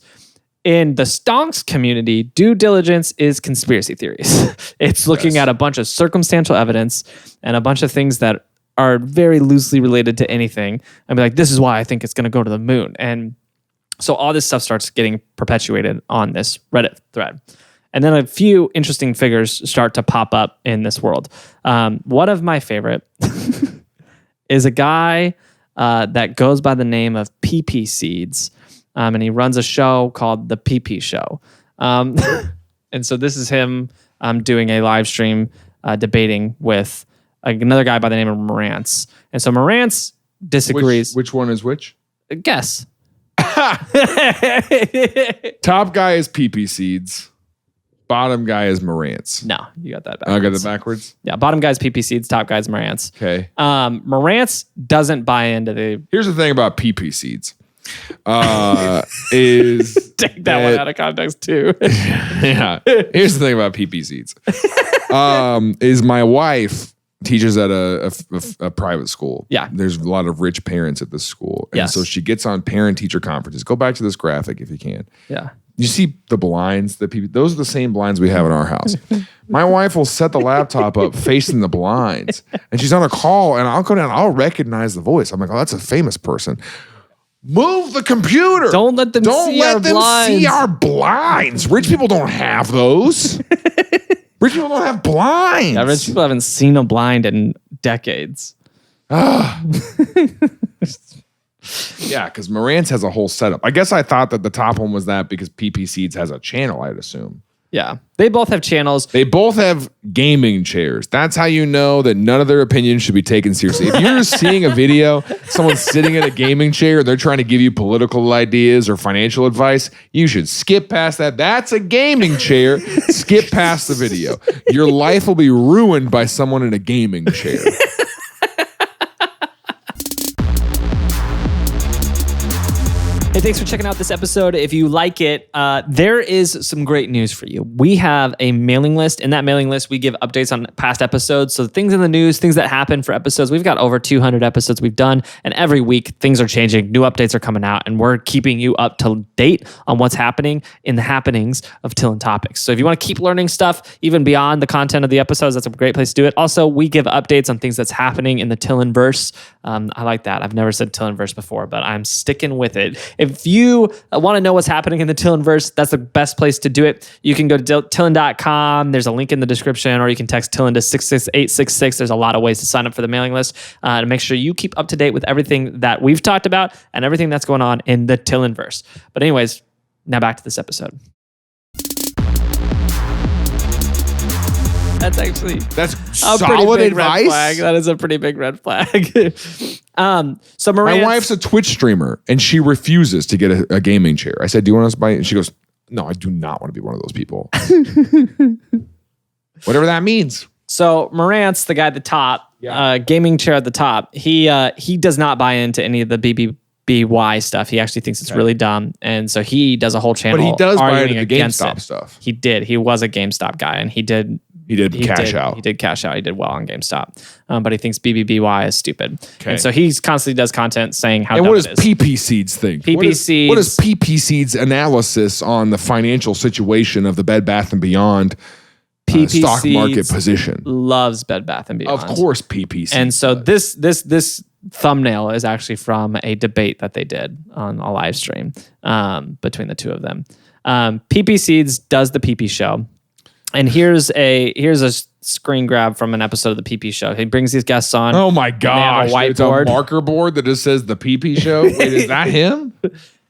In the stonks community, due diligence is conspiracy theories. It's looking at a bunch of circumstantial evidence and a bunch of things that are very loosely related to anything and be like, this is why I think it's going to go to the moon. And so all this stuff starts getting perpetuated on this Reddit thread. And then a few interesting figures start to pop up in this world. One of my favorite is a guy that goes by the name of PP Seeds. And he runs a show called The PP Show. And so this is him doing a live stream debating with another guy by the name of Marantz. And so Marantz disagrees. Which one is which? Guess. Top guy is PP Seeds. Bottom guy is Marantz. No, you got that backwards. I got that backwards? Yeah, bottom guy's PP Seeds, top guy's Marantz. Okay. Marantz doesn't buy into the... Here's the thing about PP Seeds. Is take that one out of context too. Yeah. Here's the thing about PP Seeds. Is my wife teaches at a private school. Yeah. There's a lot of rich parents at this school. And Yes. so she gets on parent-teacher conferences. Go back to this graphic if you can. Yeah. You see the blinds that people, those are the same blinds we have in our house. My wife will set the laptop up facing the blinds and she's on a call and I'll go down, I'll recognize the voice. I'm like, oh, that's a famous person. Move the computer. Don't let them see our blinds. Rich people don't have those. Rich people don't have blinds. Yeah, rich people haven't seen a blind in decades. Yeah, because Marantz has a whole setup. I guess I thought that the top one was that because PP Seeds has a channel, I'd assume. Yeah. They both have channels. They both have gaming chairs. That's how you know that none of their opinions should be taken seriously. If you're seeing a video, someone's sitting in a gaming chair, and they're trying to give you political ideas or financial advice, you should skip past that. That's a gaming chair. Skip past the video. Your life will be ruined by someone in a gaming chair. Hey, thanks for checking out this episode. If you like it, there is some great news for you. We have a mailing list. In that mailing list, we give updates on past episodes. So things in the news, things that happen for episodes. We've got over 200 episodes we've done. And every week, things are changing. New updates are coming out. And we're keeping you up to date on what's happening in the happenings of Tillin Topics. So if you want to keep learning stuff, even beyond the content of the episodes, that's a great place to do it. Also, we give updates on things that's happening in the Tillinverse. I like that. I've never said Tillinverse before, but I'm sticking with it. If you want to know what's happening in the Tillinverse, that's the best place to do it. You can go to Tillin.com. There's a link in the description, or you can text Tillin to 66866. There's a lot of ways to sign up for the mailing list to make sure you keep up to date with everything that we've talked about and everything that's going on in the Tillinverse. But anyways, now back to this episode. That's solid advice. Red flag. That is a pretty big red flag. So Marantz, my wife's a Twitch streamer and she refuses to get a gaming chair. I said, do you want us to buy it? And she goes, no, I do not want to be one of those people. Whatever that means. So Marantz, the guy at the top, gaming chair at the top, he does not buy into any of the BBBY stuff. He actually thinks it's really dumb. And so he does a whole channel. But he does buy into the against GameStop it. stuff. He did. He was a GameStop guy and he did cash out. He did cash out. He did well on GameStop. But he thinks BBBY is stupid. Okay. And so he constantly does content saying how dumb it is. And what does PP Seeds think? PP what is PP Seeds analysis on the financial situation of the Bed Bath & Beyond stock market position? Loves Bed Bath & Beyond. Of course PP Seeds. And so this thumbnail is actually from a debate that they did on a live stream between the two of them. PP Seeds does the PP show. And here's a screen grab from an episode of the PP show. He brings these guests on. Oh my gosh. It's a marker board that just says the PP show. Wait, is that him?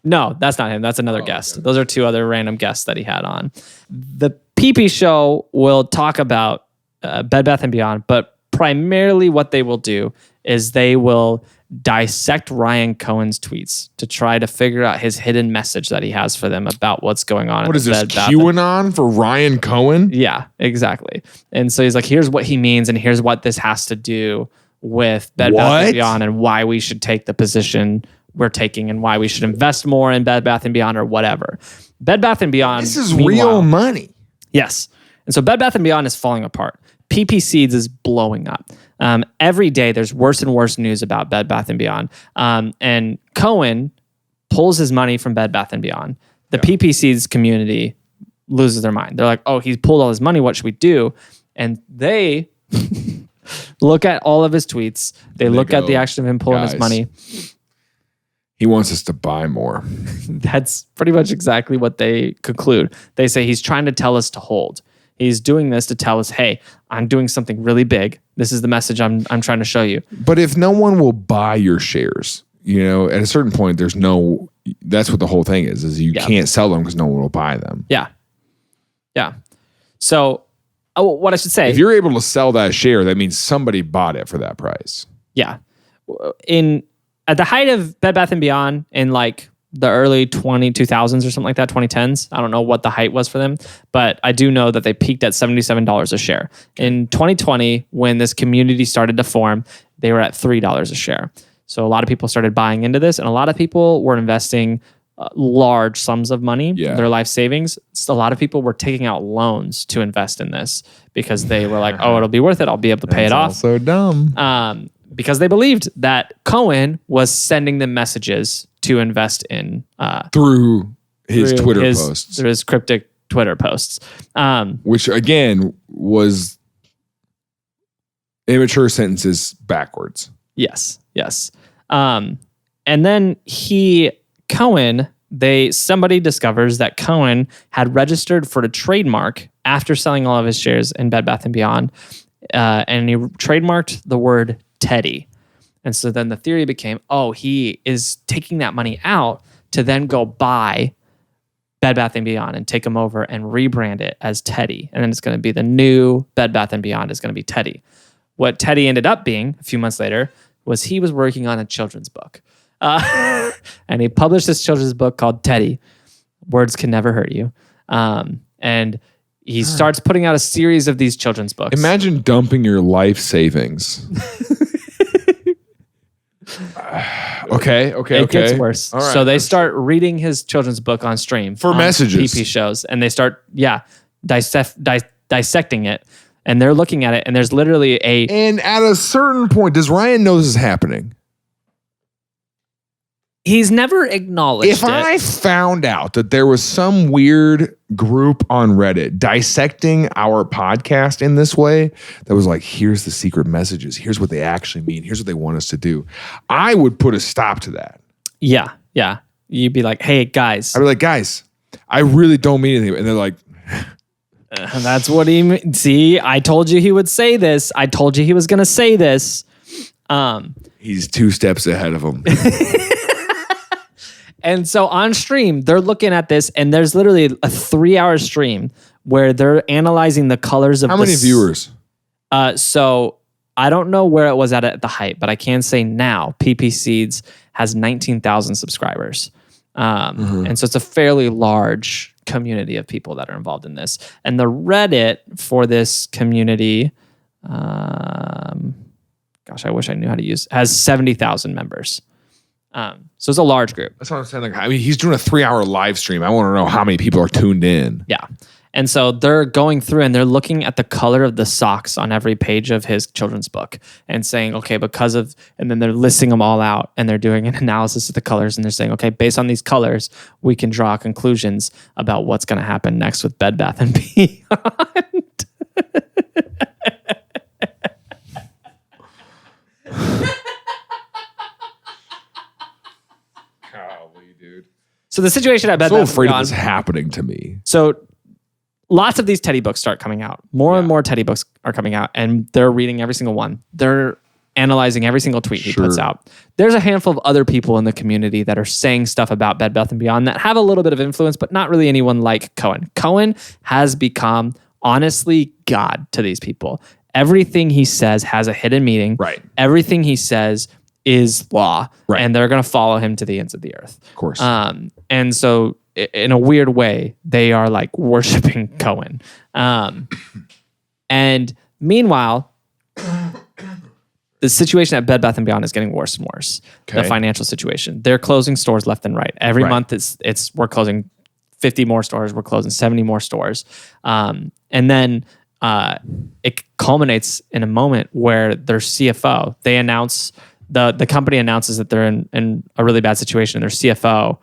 No, that's not him. That's another guest. Okay. Those are two other random guests that he had on. The PP show will talk about Bed Bath & Beyond, but primarily what they will do is they will dissect Ryan Cohen's tweets to try to figure out his hidden message that he has for them about what's going on. What is this, QAnon for Ryan Cohen? Yeah, exactly. And so he's like, here's what he means and here's what this has to do with Bed Bath & Beyond and why we should take the position we're taking and why we should invest more in Bed Bath & Beyond or whatever. Bed Bath & Beyond. This is real money. Yes. And so Bed Bath & Beyond is falling apart. PP Seeds is blowing up. Every day there's worse and worse news about Bed Bath & Beyond. And Cohen pulls his money from Bed Bath & Beyond. The PP Seeds community loses their mind. They're like, oh, he's pulled all his money. What should we do? And they look at all of his tweets. They look at the action of him pulling his money. He wants us to buy more. That's pretty much exactly what they conclude. They say he's trying to tell us to hold. He's doing this to tell us, hey, I'm doing something really big. This is the message I'm trying to show you. But if no one will buy your shares, at a certain point, that's what the whole thing is you can't sell them because no one will buy them. Yeah. Yeah. So what I should say. If you're able to sell that share, that means somebody bought it for that price. Yeah. At the height of Bed Bath & Beyond in like the early 2000s or something like that, 2010s. I don't know what the height was for them, but I do know that they peaked at $77 a share. In 2020, when this community started to form, they were at $3 a share. So a lot of people started buying into this, and a lot of people were investing large sums of money, their life savings. So a lot of people were taking out loans to invest in this because they were like, oh, it'll be worth it. I'll be able to pay it off. So dumb. Because they believed that Cohen was sending them messages to invest in through his Twitter posts. Through his cryptic Twitter posts. Which again was immature sentences backwards. Yes. And then somebody discovers that Cohen had registered for a trademark after selling all of his shares in Bed Bath & Beyond. And he trademarked the word Teddy. And so then the theory became, he is taking that money out to then go buy Bed Bath & Beyond and take them over and rebrand it as Teddy. And then it's going to be the new Bed Bath & Beyond is going to be Teddy. What Teddy ended up being a few months later was he was working on a children's book. And he published this children's book called Teddy. Words Can Never Hurt You. And he starts putting out a series of these children's books. Imagine dumping your life savings. Okay. It gets worse. Right. So they start reading his children's book on stream for messages, PP shows, and they start dissecting it, and they're looking at it, and there's literally And at a certain point, does Ryan know this is happening? He's never acknowledged it. If I found out that there was some weird group on Reddit dissecting our podcast in this way, that was like, here's the secret messages. Here's what they actually mean. Here's what they want us to do. I would put a stop to that. Yeah. You'd be like, hey, guys. I'd be like, guys, I really don't mean anything. And they're like... that's what he... See, I told you he would say this. I told you he was going to say this. He's 2 steps ahead of him. And so on stream, they're looking at this, and there's literally a 3-hour stream where they're analyzing the colors of How many viewers? So I don't know where it was at the height, but I can say now PP Seeds has 19,000 subscribers. And so it's a fairly large community of people that are involved in this. And the Reddit for this community, I wish I knew how to use, has 70,000 members. So it's a large group. That's what I'm saying. He's doing a 3-hour live stream. I want to know how many people are tuned in. Yeah. And so they're going through and they're looking at the color of the socks on every page of his children's book and saying, okay, and then they're listing them all out and they're doing an analysis of the colors and they're saying, okay, based on these colors, we can draw conclusions about what's going to happen next with Bed Bath & Beyond. So the situation at Bed Bath & Beyond... I'm so afraid of this happening to me. So lots of these Teddy books start coming out. More and more Teddy books are coming out, and they're reading every single one. They're analyzing every single tweet he puts out. There's a handful of other people in the community that are saying stuff about Bed Bath & Beyond that have a little bit of influence, but not really anyone like Cohen. Cohen has become, honestly, God to these people. Everything he says has a hidden meaning. Right. Everything he says is law, and they're going to follow him to the ends of the earth. Of course. And so in a weird way, they are like worshiping Cohen. And meanwhile, the situation at Bed Bath & Beyond is getting worse and worse. Okay. The financial situation. They're closing stores left and right. Every month we're closing 50 more stores. We're closing 70 more stores. And then it culminates in a moment where their CFO, they announce... The company announces that they're in a really bad situation. Their CFO,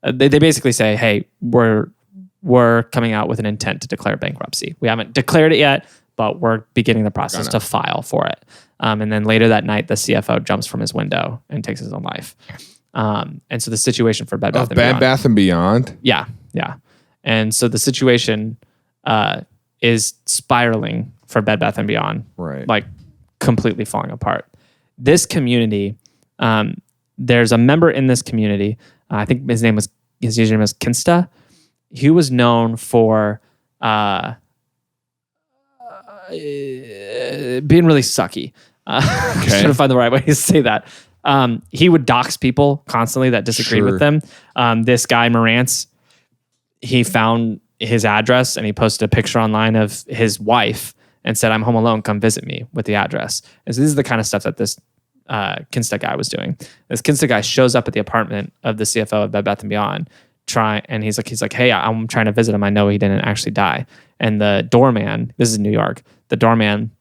they basically say, hey, we're coming out with an intent to declare bankruptcy. We haven't declared it yet, but we're beginning the process to file for it. And then later that night, the CFO jumps from his window and takes his own life. And so the situation for Bed Bath and Bed Beyond. Bath and Beyond. Yeah. And so the situation is spiraling for Bed Bath and Beyond, right? Like completely falling apart. This community, there's a member in this community. I think his username was Kinsta. He was known for being really sucky. Okay. Trying to find the right way to say that. He would dox people constantly that disagreed with them. This guy Morantz, he found his address and he posted a picture online of his wife and said, "I'm home alone. Come visit me," with the address. And so this is the kind of stuff that this Kinsta guy was doing. This Kinsta guy shows up at the apartment of the CFO of Bed Bath and Beyond. And he's like, "Hey, I'm trying to visit him. I know he didn't actually die." And the doorman, this is New York, the doorman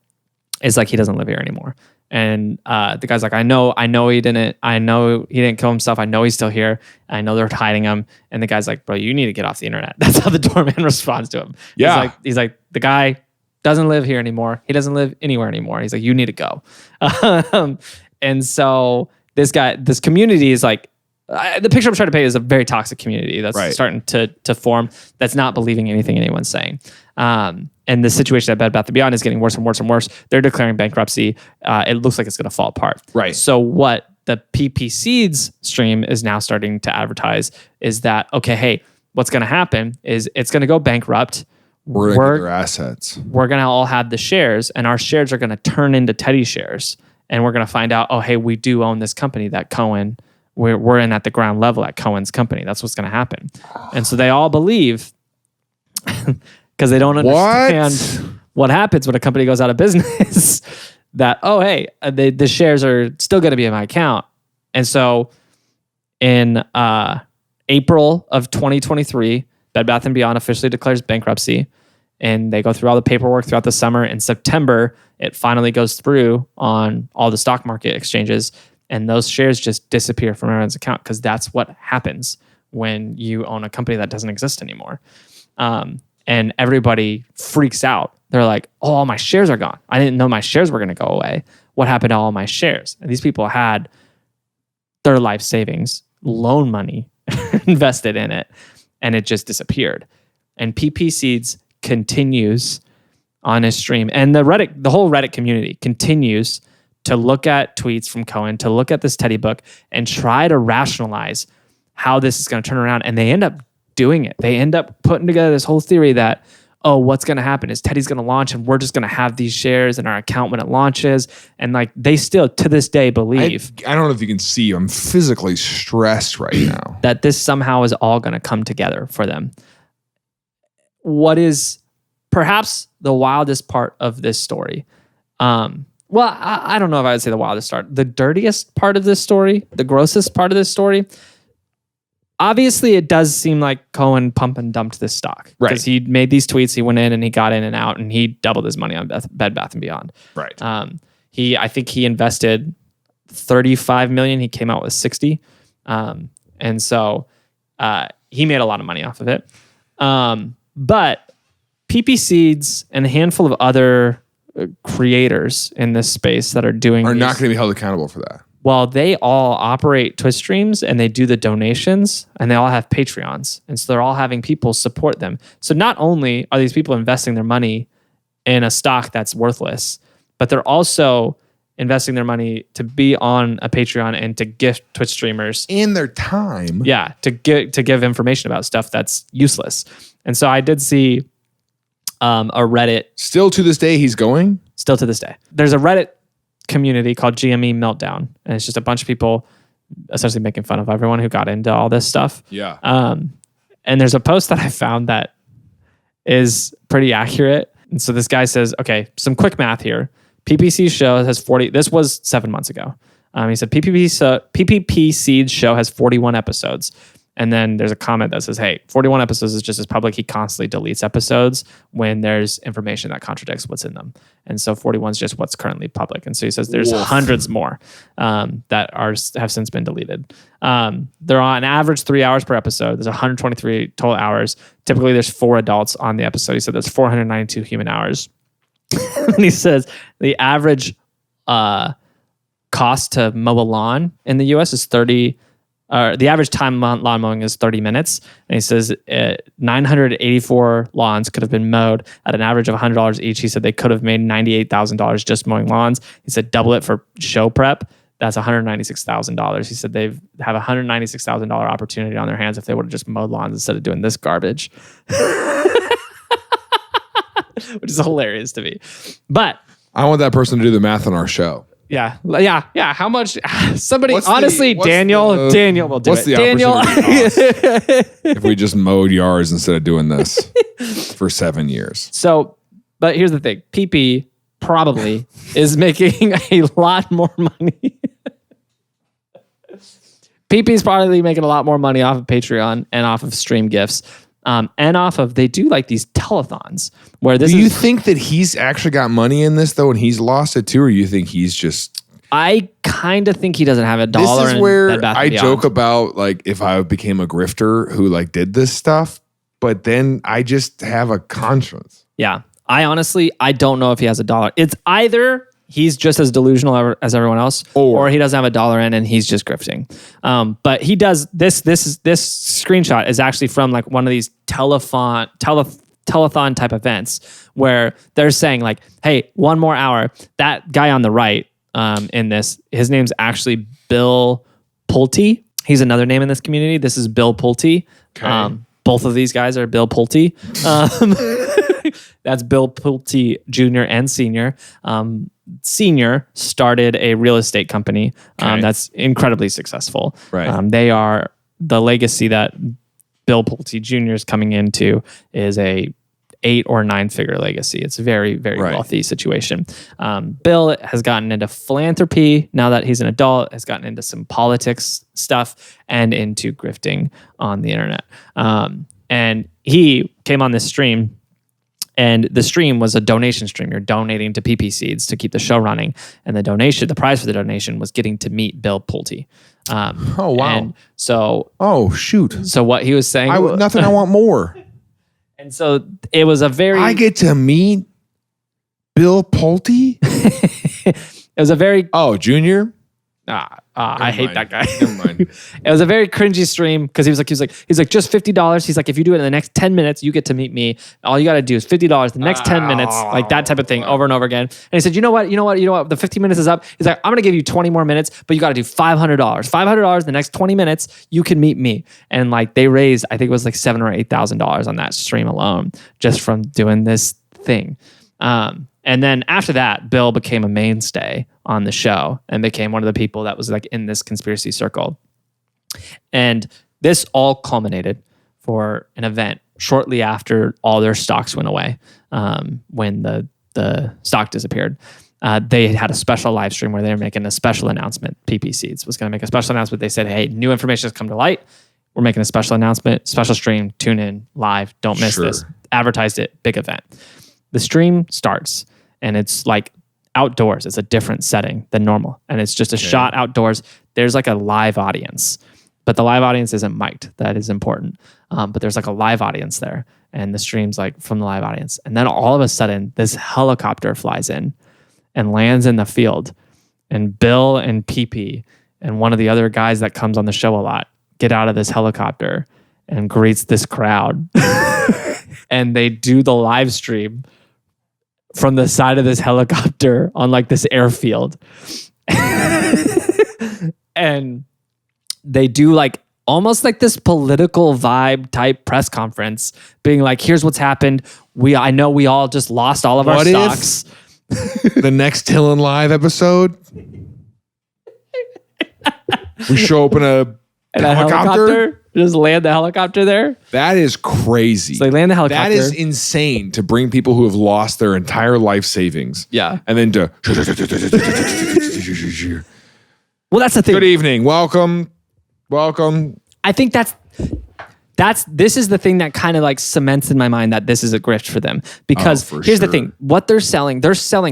is like, he doesn't live here anymore. And the guy's like, I know he didn't kill himself. I know he's still here. I know they're hiding him. And the guy's like, "Bro, you need to get off the internet." That's how the doorman responds to him. Yeah. He's like, the guy doesn't live here anymore. He doesn't live anywhere anymore. He's like, "You need to go." And so this community is like, the picture I'm trying to paint is a very toxic community that's starting to form, that's not believing anything anyone's saying. And the situation at Bed Bath & Beyond is getting worse and worse and worse. They're declaring bankruptcy. It looks like it's going to fall apart. Right. So what the PP Seeds stream is now starting to advertise is that, okay, hey, what's going to happen is it's going to go bankrupt. We're going to get their assets. We're going to all have the shares, and our shares are going to turn into Teddy shares. And we're going to find out, oh, hey, we do own this company that Cohen, we're in at the ground level at Cohen's company. That's what's going to happen. And so they all believe, because they don't understand what happens when a company goes out of business, that, oh, hey, the shares are still going to be in my account. And so in April of 2023, Bed Bath & Beyond officially declares bankruptcy, and they go through all the paperwork throughout the summer. In September, it finally goes through on all the stock market exchanges, and those shares just disappear from everyone's account, because that's what happens when you own a company that doesn't exist anymore. And everybody freaks out. They're like, "Oh, all my shares are gone. I didn't know my shares were going to go away. What happened to all my shares?" And these people had their life savings, loan money invested in it, and it just disappeared. And PP Seeds continues on his stream, and the whole Reddit community continues to look at tweets from Cohen, to look at this Teddy book, and try to rationalize how this is going to turn around. And they end up doing it. They end up putting together this whole theory that, oh, what's going to happen is Teddy's going to launch, and we're just going to have these shares in our account when it launches. And like, they still to this day believe, I don't know if you can see, I'm physically stressed right now, that this somehow is all going to come together for them. What is perhaps the wildest part of this story? Well, I don't know if I would say the wildest part. The dirtiest part of this story, the grossest part of this story, obviously it does seem like Cohen pump and dumped this stock. Right. Because he made these tweets, he went in and he got in and out, and he doubled his money on Bed Bath & Beyond. Right. I think he invested $35 million. He came out with 60. And so he made a lot of money off of it. But PP Seeds and a handful of other creators in this space that are not going to be held accountable for that. Well, they all operate Twitch streams, and they do the donations, and they all have Patreons. And so they're all having people support them. So not only are these people investing their money in a stock that's worthless, but they're also investing their money to be on a Patreon and to gift Twitch streamers. And their time. Yeah, to give information about stuff that's useless. And so I did see a Reddit. Still to this day, he's going? Still to this day. There's a Reddit community called GME Meltdown, and it's just a bunch of people essentially making fun of everyone who got into all this stuff. Yeah. And there's a post that I found that is pretty accurate. And so this guy says, okay, some quick math here. PPC show has 40. This was 7 months ago. He said PPP Seeds show has 41 episodes. And then there's a comment that says, hey, 41 episodes is just as public. He constantly deletes episodes when there's information that contradicts what's in them. And so 41 is just what's currently public. And so he says there's hundreds more that have since been deleted. They're on average 3 hours per episode. There's 123 total hours. Typically, there's 4 adults on the episode. He said there's 492 human hours. And he says the average cost to mow a lawn in the U.S. is $30 the average time on lawn mowing is 30 minutes. And he says 984 lawns could have been mowed at an average of $100 each. He said they could have made $98,000 just mowing lawns. He said double it for show prep. That's $196,000. He said they have a $196,000 opportunity on their hands if they would have just mowed lawns instead of doing this garbage. Which is hilarious to me. But I want that person to do the math on our show. Yeah. How much? Somebody, Daniel will do what's it. The Daniel, if we just mowed yards instead of doing this for 7 years. So, but here's the thing: PP probably is making a lot more money. PP is probably making a lot more money off of Patreon and off of stream gifts. And off of, they do like these telethons where this. Do you think that he's actually got money in this though, and he's lost it too, or you think he's just? I kind of think he doesn't have a dollar. This is where I joke about like if I became a grifter who like did this stuff, but then I just have a conscience. Yeah, I don't know if he has a dollar. It's either he's just as delusional as everyone else, or he doesn't have a dollar in and he's just grifting. But he does this screenshot is actually from like one of these telethon type events where they're saying like, hey, 1 more hour. That guy on the right in this, his name's actually Bill Pulte. He's another name in this community. This is Bill Pulte. Okay. Both of these guys are Bill Pulte. That's Bill Pulte Jr. and Sr. Senior started a real estate company that's incredibly successful. Right. They are the legacy that Bill Pulte Jr. is coming into is a 8 or 9 figure legacy. It's a very, very wealthy situation. Bill has gotten into philanthropy now that he's an adult, has gotten into some politics stuff and into grifting on the internet. And he came on this stream. And the stream was a donation stream. You're donating to PP Seeds to keep the show running. And the prize for the donation was getting to meet Bill Pulte. Oh, wow. And so... Oh, shoot. So what he was saying... I want more. And so it was a very... I get to meet Bill Pulte? It was a very... Oh, Junior? I hate that guy. Never mind. It was a very cringy stream because he was like, just $50. He's like, if you do it in the next 10 minutes, you get to meet me. All you got to do is $50 the next 10 minutes, like that type of thing over and over again. And he said, you know what? The 15 minutes is up. He's like, I'm going to give you 20 more minutes, but you got to do $500. $500 the next 20 minutes, you can meet me. And like they raised, I think it was like $7,000 or $8,000 on that stream alone, just from doing this thing. And then after that, Bill became a mainstay on the show and became one of the people that was like in this conspiracy circle. And this all culminated for an event shortly after all their stocks went away, when the stock disappeared. They had a special live stream where they were making a special announcement. PP Seeds was going to make a special announcement. They said, hey, new information has come to light. We're making a special announcement, special stream, tune in live. Don't miss this. Advertised it, big event. The stream starts. And it's like outdoors. It's a different setting than normal. And it's just a shot outdoors. There's like a live audience. But the live audience isn't mic'd. That is important. But there's like a live audience there. And the stream's like from the live audience. And then all of a sudden, this helicopter flies in and lands in the field. And Bill and PP and one of the other guys that comes on the show a lot get out of this helicopter and greets this crowd. And they do the live stream from the side of this helicopter on like this airfield. And they do like almost like this political vibe type press conference being like, here's what's happened. I know we all just lost all of our stocks. The next Tillin Live episode, we show up in a helicopter? Just land the helicopter there. That is crazy. So they land the helicopter. That is insane to bring people who have lost their entire life savings. Yeah. And then to... Well, that's the thing. Good evening. Welcome. I think this is the thing that kind of like cements in my mind that this is a grift for them. Because here's the thing. What they're selling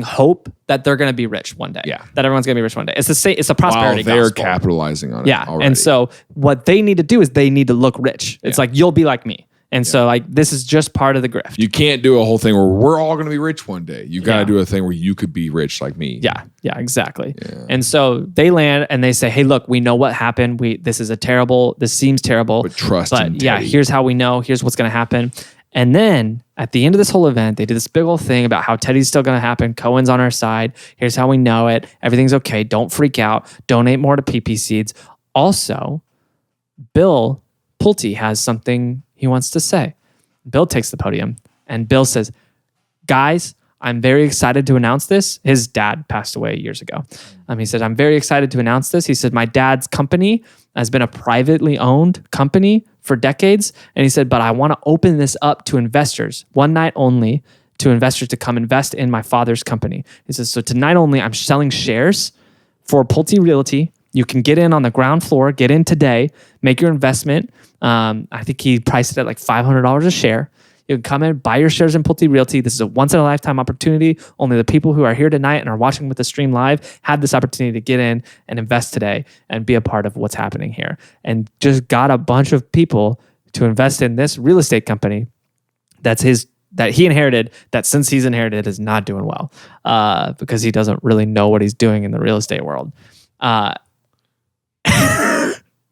hope that they're going to be rich one day. Yeah. That everyone's going to be rich one day. It's a prosperity gospel. They're capitalizing on it already. And so what they need to do is they need to look rich. It's like, you'll be like me. And so like this is just part of the grift. You can't do a whole thing where we're all going to be rich one day. You got to do a thing where you could be rich like me. Yeah, exactly. Yeah. And so they land and they say, hey, look, we know what happened. This seems terrible. But trust in Teddy. Here's how we know. Here's what's going to happen. And then at the end of this whole event, they did this big old thing about how Teddy's still going to happen. Cohen's on our side. Here's how we know it. Everything's okay. Don't freak out. Donate more to PP Seeds. Also, Bill Pulte has something he wants to say. Bill takes the podium and Bill says, guys, I'm very excited to announce this. His dad passed away years ago. He said, I'm very excited to announce this. He said, my dad's company has been a privately owned company for decades. And he said, but I want to open this up to investors, one night only, to investors to come invest in my father's company. He says, so tonight only, I'm selling shares for Pulte Realty. You can get in on the ground floor, get in today, make your investment. I think he priced it at like $500 a share. You can come in, buy your shares in Pulte Realty. This is a once-in-a-lifetime opportunity. Only the people who are here tonight and are watching with the stream live have this opportunity to get in and invest today and be a part of what's happening here. And just got a bunch of people to invest in this real estate company that he inherited, that since he's inherited is not doing well because he doesn't really know what he's doing in the real estate world.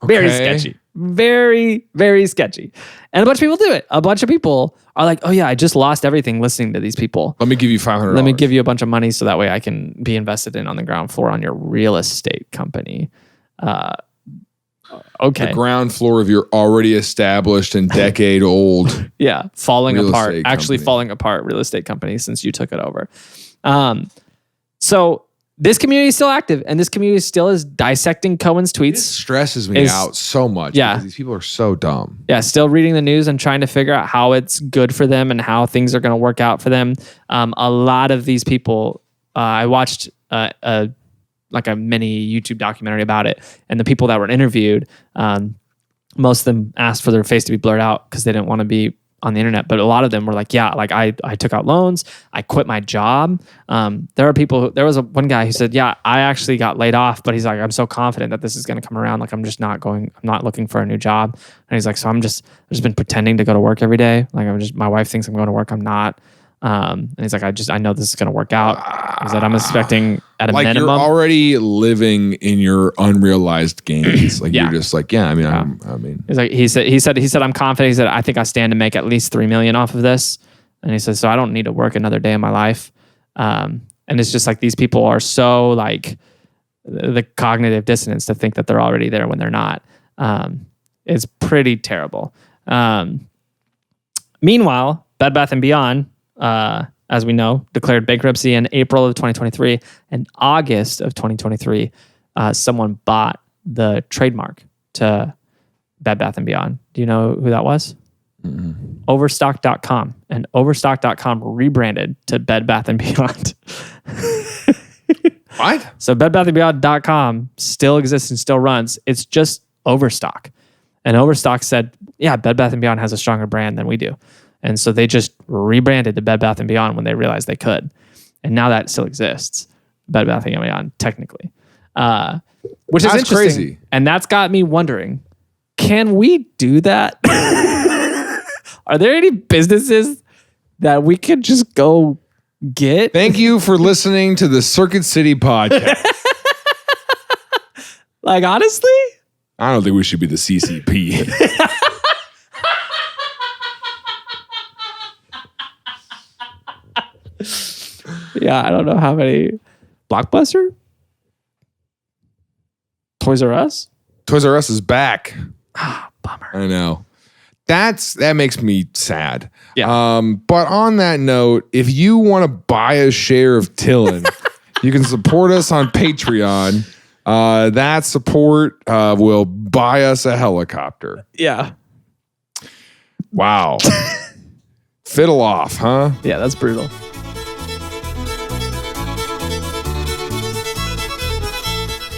Very sketchy. Very, very sketchy. And a bunch of people do it. A bunch of people are like, oh yeah, I just lost everything listening to these people. Let me give you $500. Let me give you a bunch of money so that way I can be invested in on the ground floor on your real estate company. Okay. The ground floor of your already established and decade old. Yeah. Falling apart real estate company since you took it over. So this community is still active, and this community still is dissecting Cohen's tweets. It stresses me out so much. Yeah. Because these people are so dumb. Yeah, still reading the news and trying to figure out how it's good for them and how things are going to work out for them. A lot of these people, I watched a mini YouTube documentary about it, and the people that were interviewed, most of them asked for their face to be blurred out because they didn't want to be on the internet, but a lot of them were like, yeah, like I took out loans, I quit my job. There was one guy who said, yeah, I actually got laid off, but he's like, I'm so confident that this is going to come around. Like, I'm not looking for a new job. And he's like, so I've just been pretending to go to work every day. Like my wife thinks I'm going to work. I'm not. And he's like, I know this is going to work out. He said, I'm expecting at a minimum. You're already living in your unrealized gains. Like you're just like, yeah, he's like, he said, I'm confident. He said, I think I stand to make at least $3 million off of this. And he said, so I don't need to work another day in my life. And it's just like, these people are so like the cognitive dissonance to think that they're already there when they're not. It's pretty terrible. Meanwhile, Bed Bath & Beyond, as we know, declared bankruptcy in April of 2023. In August of 2023, someone bought the trademark to Bed Bath & Beyond. Do you know who that was? Mm-hmm. Overstock.com. And Overstock.com rebranded to Bed Bath & Beyond. What? So BedBathAndBeyond.com still exists and still runs. It's just Overstock. And Overstock said, yeah, Bed Bath & Beyond has a stronger brand than we do. And so they just rebranded to Bed Bath & Beyond when they realized they could. And now that still exists, Bed Bath & Beyond, technically. Which is interesting. Crazy. And that's got me wondering, can we do that? Are there any businesses that we could just go get? Thank you for listening to the Circuit City podcast. Like, honestly? I don't think we should be the CCP. Yeah, I don't know how many. Blockbuster? Toys R Us? Toys R Us is back. Bummer. I know. That makes me sad. Yeah. But on that note, if you want to buy a share of Tillin, you can support us on Patreon. That support will buy us a helicopter. Yeah. Wow. Fiddle Off, huh? Yeah, that's brutal.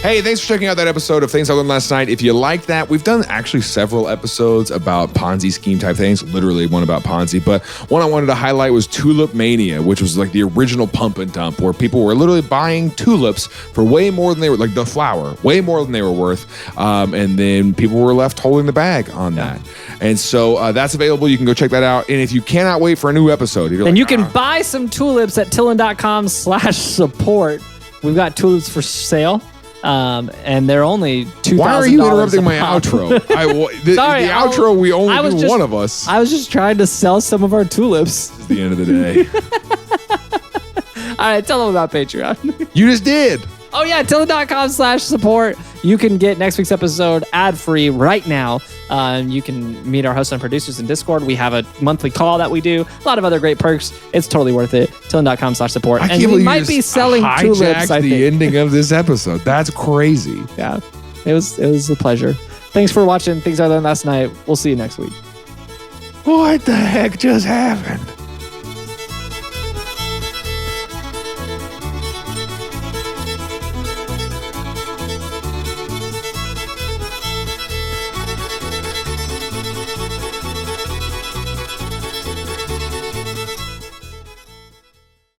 Hey, thanks for checking out that episode of Things I Learned Last Night. If you like that, we've done actually several episodes about Ponzi scheme type things, literally one about Ponzi, but one I wanted to highlight was Tulip Mania, which was like the original pump and dump where people were literally buying tulips for way more than they were, like the flower, way more than they were worth. And then people were left holding the bag on that. And so that's available. You can go check that out. And if you cannot wait for a new episode, then you can buy some tulips at tillin.com/support. We've got tulips for sale. And they're only $2,000. Why are you interrupting my outro? The outro, we only do one of us. I was just trying to sell some of our tulips. It's the end of the day. All right, tell them about Patreon. You just did. Oh, yeah, tillin.com/support. You can get next week's episode ad-free right now. You can meet our hosts and producers in Discord. We have a monthly call that we do. A lot of other great perks. It's totally worth it. Tillin.com/support. And we might be selling tulips, I think. The ending of this episode. That's crazy. Yeah, it was a pleasure. Thanks for watching Things I Learned Last Night. We'll see you next week. What the heck just happened?